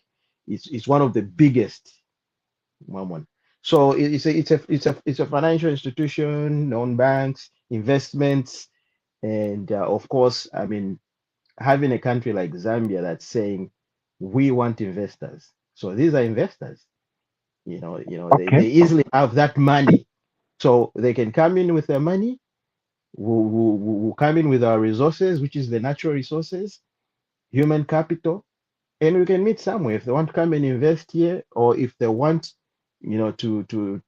it's one of the biggest one. So it's a financial institution, non-banks, investments, and of course, I mean, having a country like Zambia that's saying we want investors. So these are investors. They Okay. easily have that money, so they can come in with their money. We'll come in with our resources, which is the natural resources, human capital, and we can meet somewhere if they want to come and invest here, or if they want, to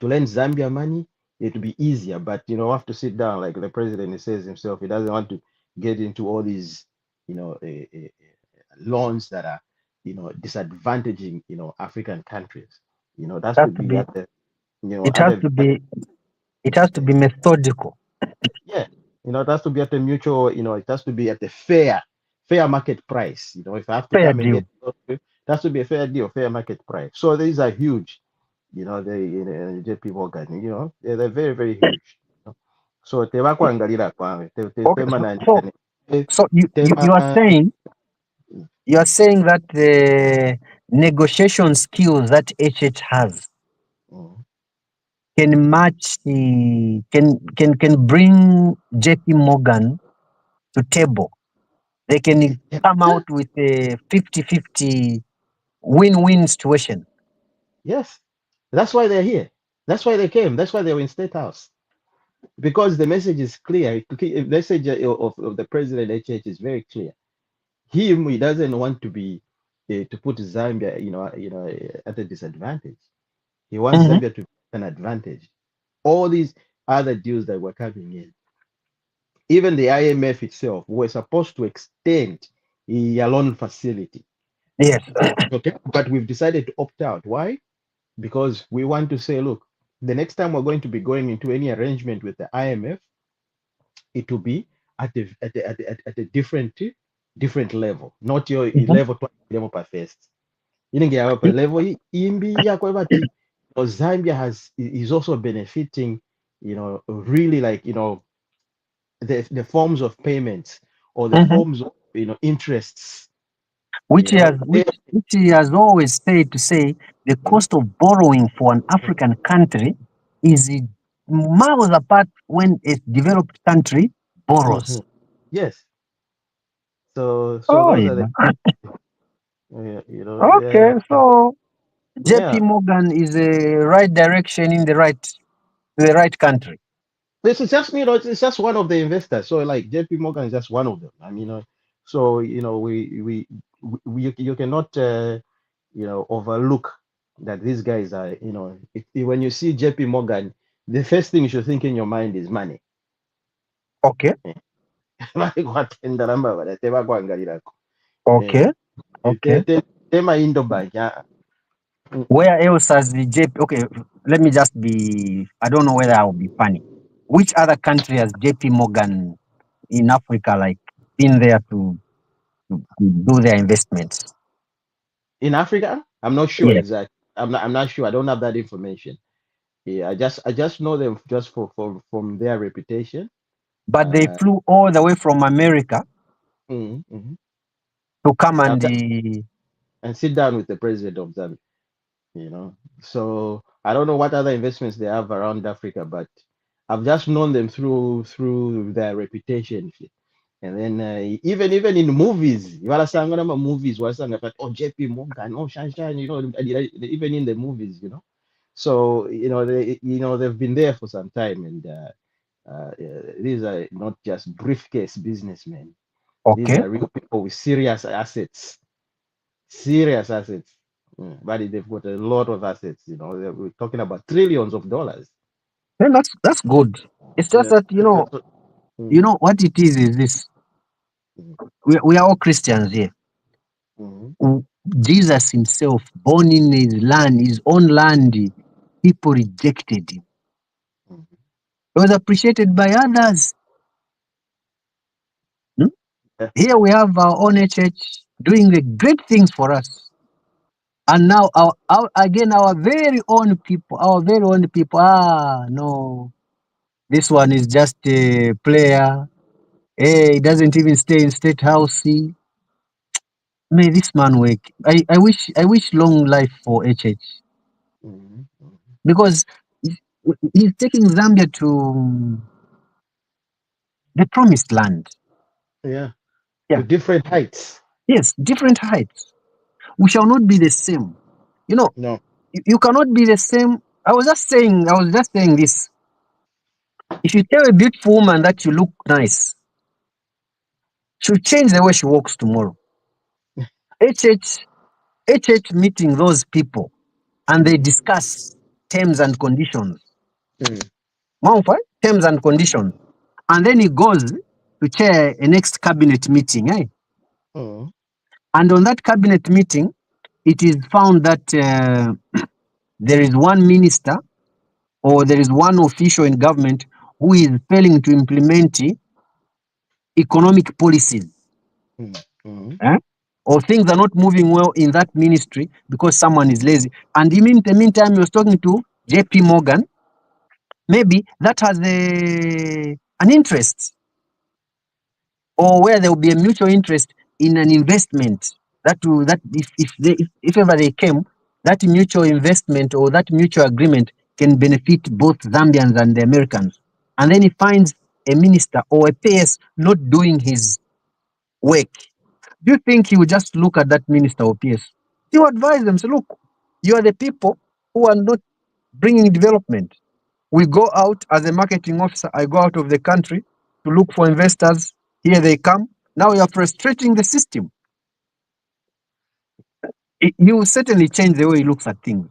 lend Zambia money, it will be easier. But we have to sit down, like the president says himself. He doesn't want to get into all these, loans that are, disadvantaging, African countries. That's Has to to be be. at the, It has to be. It has to be methodical. yeah, it has to be at a mutual, it has to be at a fair market price. If I have to Fair come and deal. get, it has to be a fair deal, fair market price. So these are huge. JP Morgan, they're very, very huge. So tebakuangalia kwame, Okay. tema na So you are tema. saying that the negotiation skills that HH has Mm. can match the can bring JP Morgan to table. They can come Yeah, out with a 50-50 win-win situation. yes, that's why they're here. That's why they came. That's why they were in State House, because the message is clear. The message of the president HH is very clear. He doesn't want to be to put Zambia, at a disadvantage. He wants Mhm. Zambia to be an advantage. All these other deals that were coming in, even the IMF itself, were supposed to extend a loan facility. Yes. Okay, but we've decided to opt out. Why? Because we want to say, look, the next time we're going to be going into any arrangement with the IMF, it will be at a different level, not your Mhm. level per first. Level Zambia is also benefiting, really, like, the forms of payments, or the Mhm. forms of, interests, Which he has they, which he has always said to say the cost of borrowing for an African country is miles apart when a developed country borrows. yes. So Oh those are yeah. yeah, Okay, so JP yeah. Morgan is a right direction in the right country. This is just, it's just one of the investors. So like JP Morgan is just one of them. I mean, so you cannot overlook that these guys are, when you see JP Morgan, the first thing you should think in your mind is money. Okay. Okay. Okay. Tema Indo Bank. Where else has the JP? Okay, let me just be. I don't know whether I will be funny. Which other country has JP Morgan in Africa like been there to do their investments? In Africa, I'm not sure Yes, exactly. I'm not sure. I don't have that information. Yeah, I just know them just from their reputation. but they Uh, flew all the way from America mhm. to come I've and just, and sit down with the president of Zambia. So I don't know what other investments they have around Africa, but I've just known them through their reputation. And then even in movies, movies, oh, JP Morgan, oh, Shine, even in the movies, So they've been there for some time, and these are not just briefcase businessmen. These okay. are real people with serious assets. Serious assets. But they've got a lot of assets. We're talking about trillions of dollars. Then that's good. It's just Yeah. that Mm, what it is this. mm, We are all Christians here. mm, Jesus himself, born in his own land, people rejected him. mm. He was appreciated by others. Hmm? Yeah. Here we have our own church doing the great things for us. And now our very own people, no, this one is just a player. Hey, he doesn't even stay in state house. May this man work. I wish long life for HH Mm, mm. because he's taking Zambia to the promised land. Yeah. Yeah. To different heights. Yes, different heights. We shall not be the same. No. You cannot be the same. I was just saying this. If you tell a beautiful woman that you look nice, she'll change the way she walks tomorrow. HH meeting those people and they Mm, discuss terms and conditions. mm, Terms and conditions. And then he goes to chair a next cabinet meeting. mm, And on that cabinet meeting, it is found that there is one minister or there is one official in government who is failing to implement economic policies. mm, mm, eh? Or things are not moving well in that ministry because someone is lazy. And in the meantime, he was talking to JP Morgan. Maybe that has an interest, or where there will be a mutual interest in an investment that if ever they came, that mutual investment or that mutual agreement can benefit both Zambians and the Americans. And then he finds a minister or a PS not doing his work. Do you think he would just look at that minister or PS? He will advise them, say, look, you are the people who are not bringing development. We go out as a marketing officer, I go out of the country to look for investors. Here they come. Now you are frustrating the system. He will certainly change the way he looks at things.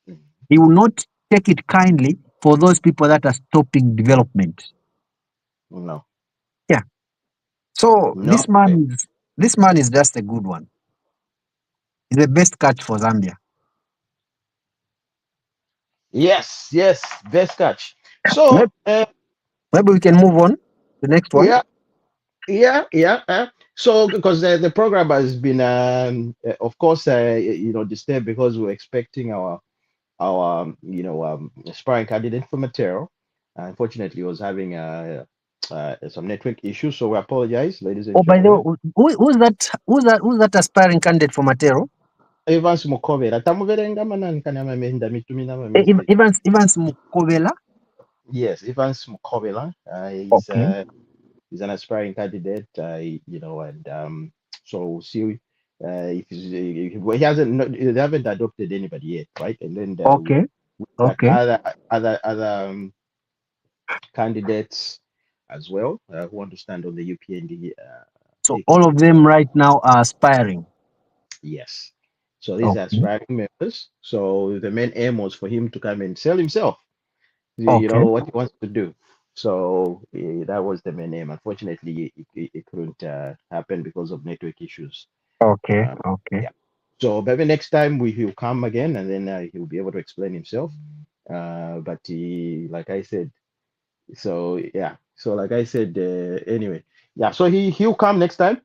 mm. He will not take it kindly for those people that are stopping development. No. Yeah. So No. this man is just a good one. He's the best catch for Zambia. Yes. Yes. Best catch. Maybe, So, maybe we can move on to the next one. yeah. Yeah, yeah. So, because the program has been, of course, disturbed because we're expecting our aspiring candidate for Matero. Unfortunately, was having some network issues, so we apologize, ladies and Oh, by the gentlemen. way, who's that aspiring candidate for Matero? Evans Mukobela, tamuverenga manani kana mamenda mitumina ma message. Evans Mukobela. Yes, Evans Mukobela. Okay. He's an aspiring candidate. And so we'll see if he hasn't. They haven't adopted anybody yet, right? And then Okay. we got Okay. other candidates as well who want to stand on the UPND So ticket. all of them right now are aspiring. Yes. So these are Okay. aspiring members. So the main aim was for him to come and sell himself. Okay. What he wants to do. So that was the main aim. Unfortunately, it couldn't happen because of network issues. Okay. Uh, Okay. yeah. So maybe next time he'll come again and then he'll be able to explain himself. But like I said, so yeah. So like I said, anyway, yeah. So he'll come next time.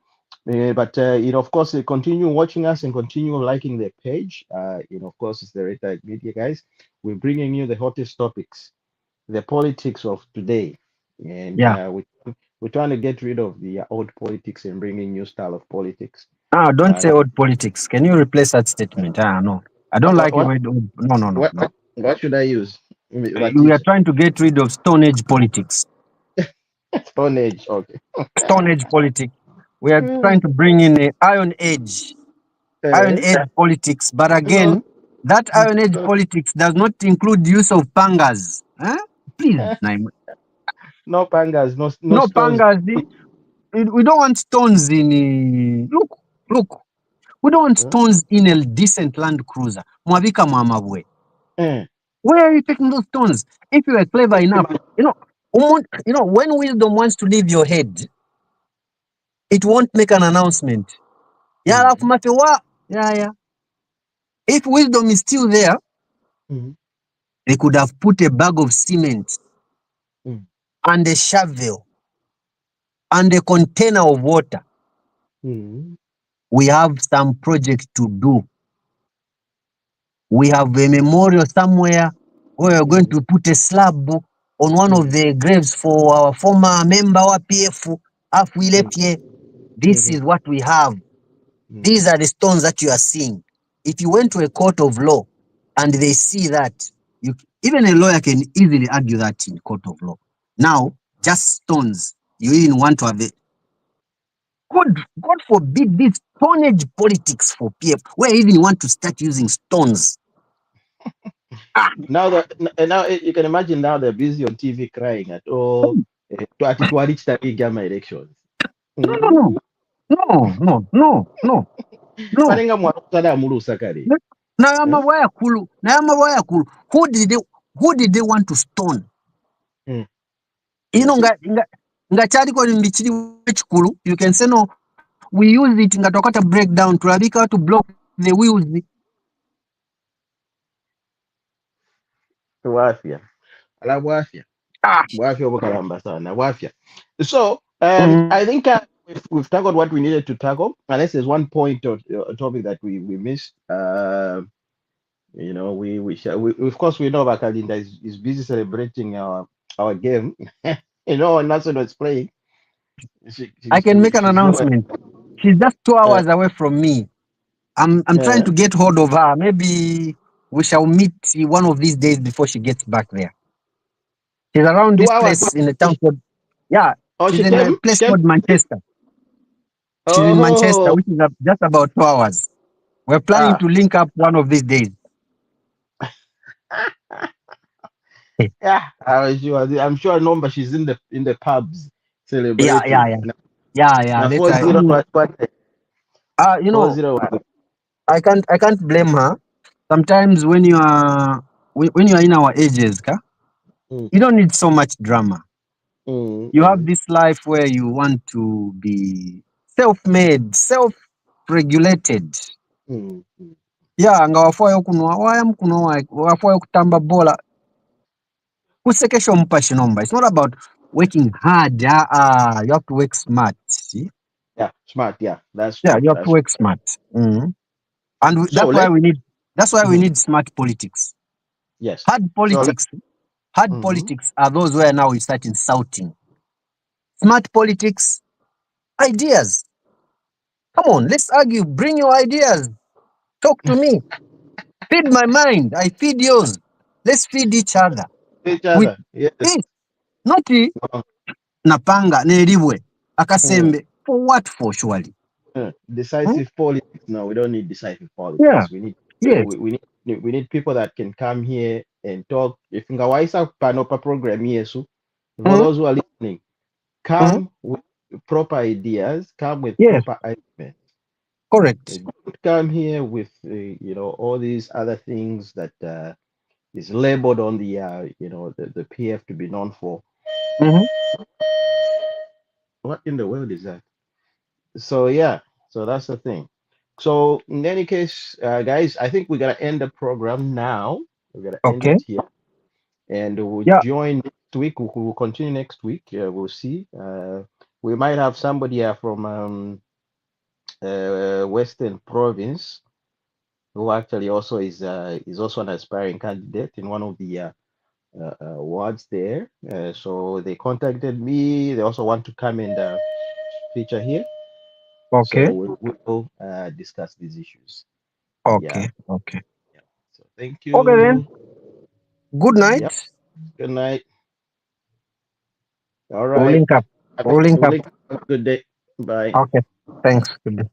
But of course, continue watching us and continue liking the page. Of course, it's the Redtagmedia guys. We're bringing you the hottest topics, the politics of today, and Yeah. we're trying to get rid of the old politics and bringing new style of politics. Don't Uh, say old politics. Can you replace that statement? No. I don't what like the what word old. No, no, no, what no. what should I use? What We are is trying to get rid of Stone Age politics. Stone Age? Okay. Stone Age politics. We are trying to bring in a Iron Uh, Age politics. But no, again, that Iron Age politics does not include use of pangas. Please, Naima. no pangas, no No stones. pangas. We don't want stones in. Look. We don't want stones in a decent Land Cruiser. Mwabika mwamabwe. Where are you taking those stones? If you are clever enough, when wisdom wants to leave your head, it won't make an announcement. Yeah. If wisdom is still there, they could have put a bag of cement and a shovel and a container of water. We have some project to do. We have a memorial somewhere where we're going to put a slab on one of the graves for our former member of PF. This is what we have. These are the stones that you are seeing. If you went to a court of law and they see that, even a lawyer can easily argue that in court of law. Now, just stones. You even want to have it. God forbid this tonnage politics for PF, where even you want to start using stones. Now you can imagine now they're busy on TV crying at to reach the Igama elections. No. Who did they want to stone? You know, you can say no, we use it in a breakdown to block the wheels. So I think we've tackled what we needed to tackle, unless there's one point or topic that we missed. Of course we know Bakalinda is busy celebrating our game. And that's what it's playing. I can make an announcement. She's just 2 hours away from me. I'm trying to get hold of her. Maybe we shall meet one of these days before she gets back there. She's around this place in the town called she's in a place called Manchester. She's in Manchester, which is just about 2 hours. We're planning to link up one of these days. I'm sure Nomba, she's in the pubs celebrating. Yeah. I can't blame her. Sometimes when you are in our ages, you don't need so much drama. You have this life where you want to be self-made, self-regulated. Ngawafoyo kunwa waya mkuno wafoyo kutamba bola. Kusekesho mpashi nomba. It's not about working hard. You have to work smart. See? Yeah, smart. Yeah, that's true. You have that's to work smart. And that's why we need smart politics. Yes. Hard politics. Hard politics are those where now we start insulting. Smart politics, ideas. Come on, let's argue. Bring your ideas. Talk to me. Feed my mind. I feed yours. Let's feed each other. Yes. Noti napanga neribwe akasembe for what for surely? Decisive politics. No, we don't need decisive politics. Yeah. We need people that can come here and talk. If ngawaisa panopa program yesu, for those who are listening, come with proper ideas, come with proper arguments. Correct. Come here with all these other things that is labeled on the the PF to be known for. What in the world is that? So so that's the thing. So in any case, guys, I think we're gonna end the program now. We're gonna end it here, and we'll join next week. We'll continue next week. We'll see. We might have somebody here from Western Province who actually also is also an aspiring candidate in one of the wards there. So they contacted me. They also want to come and feature here. Okay. So we'll discuss these issues. Okay. Yeah. So thank you. Okay then. Good night. Yep. Good night. All right. We'll link up. Have a good day. Bye. Okay. Thanks. Good day.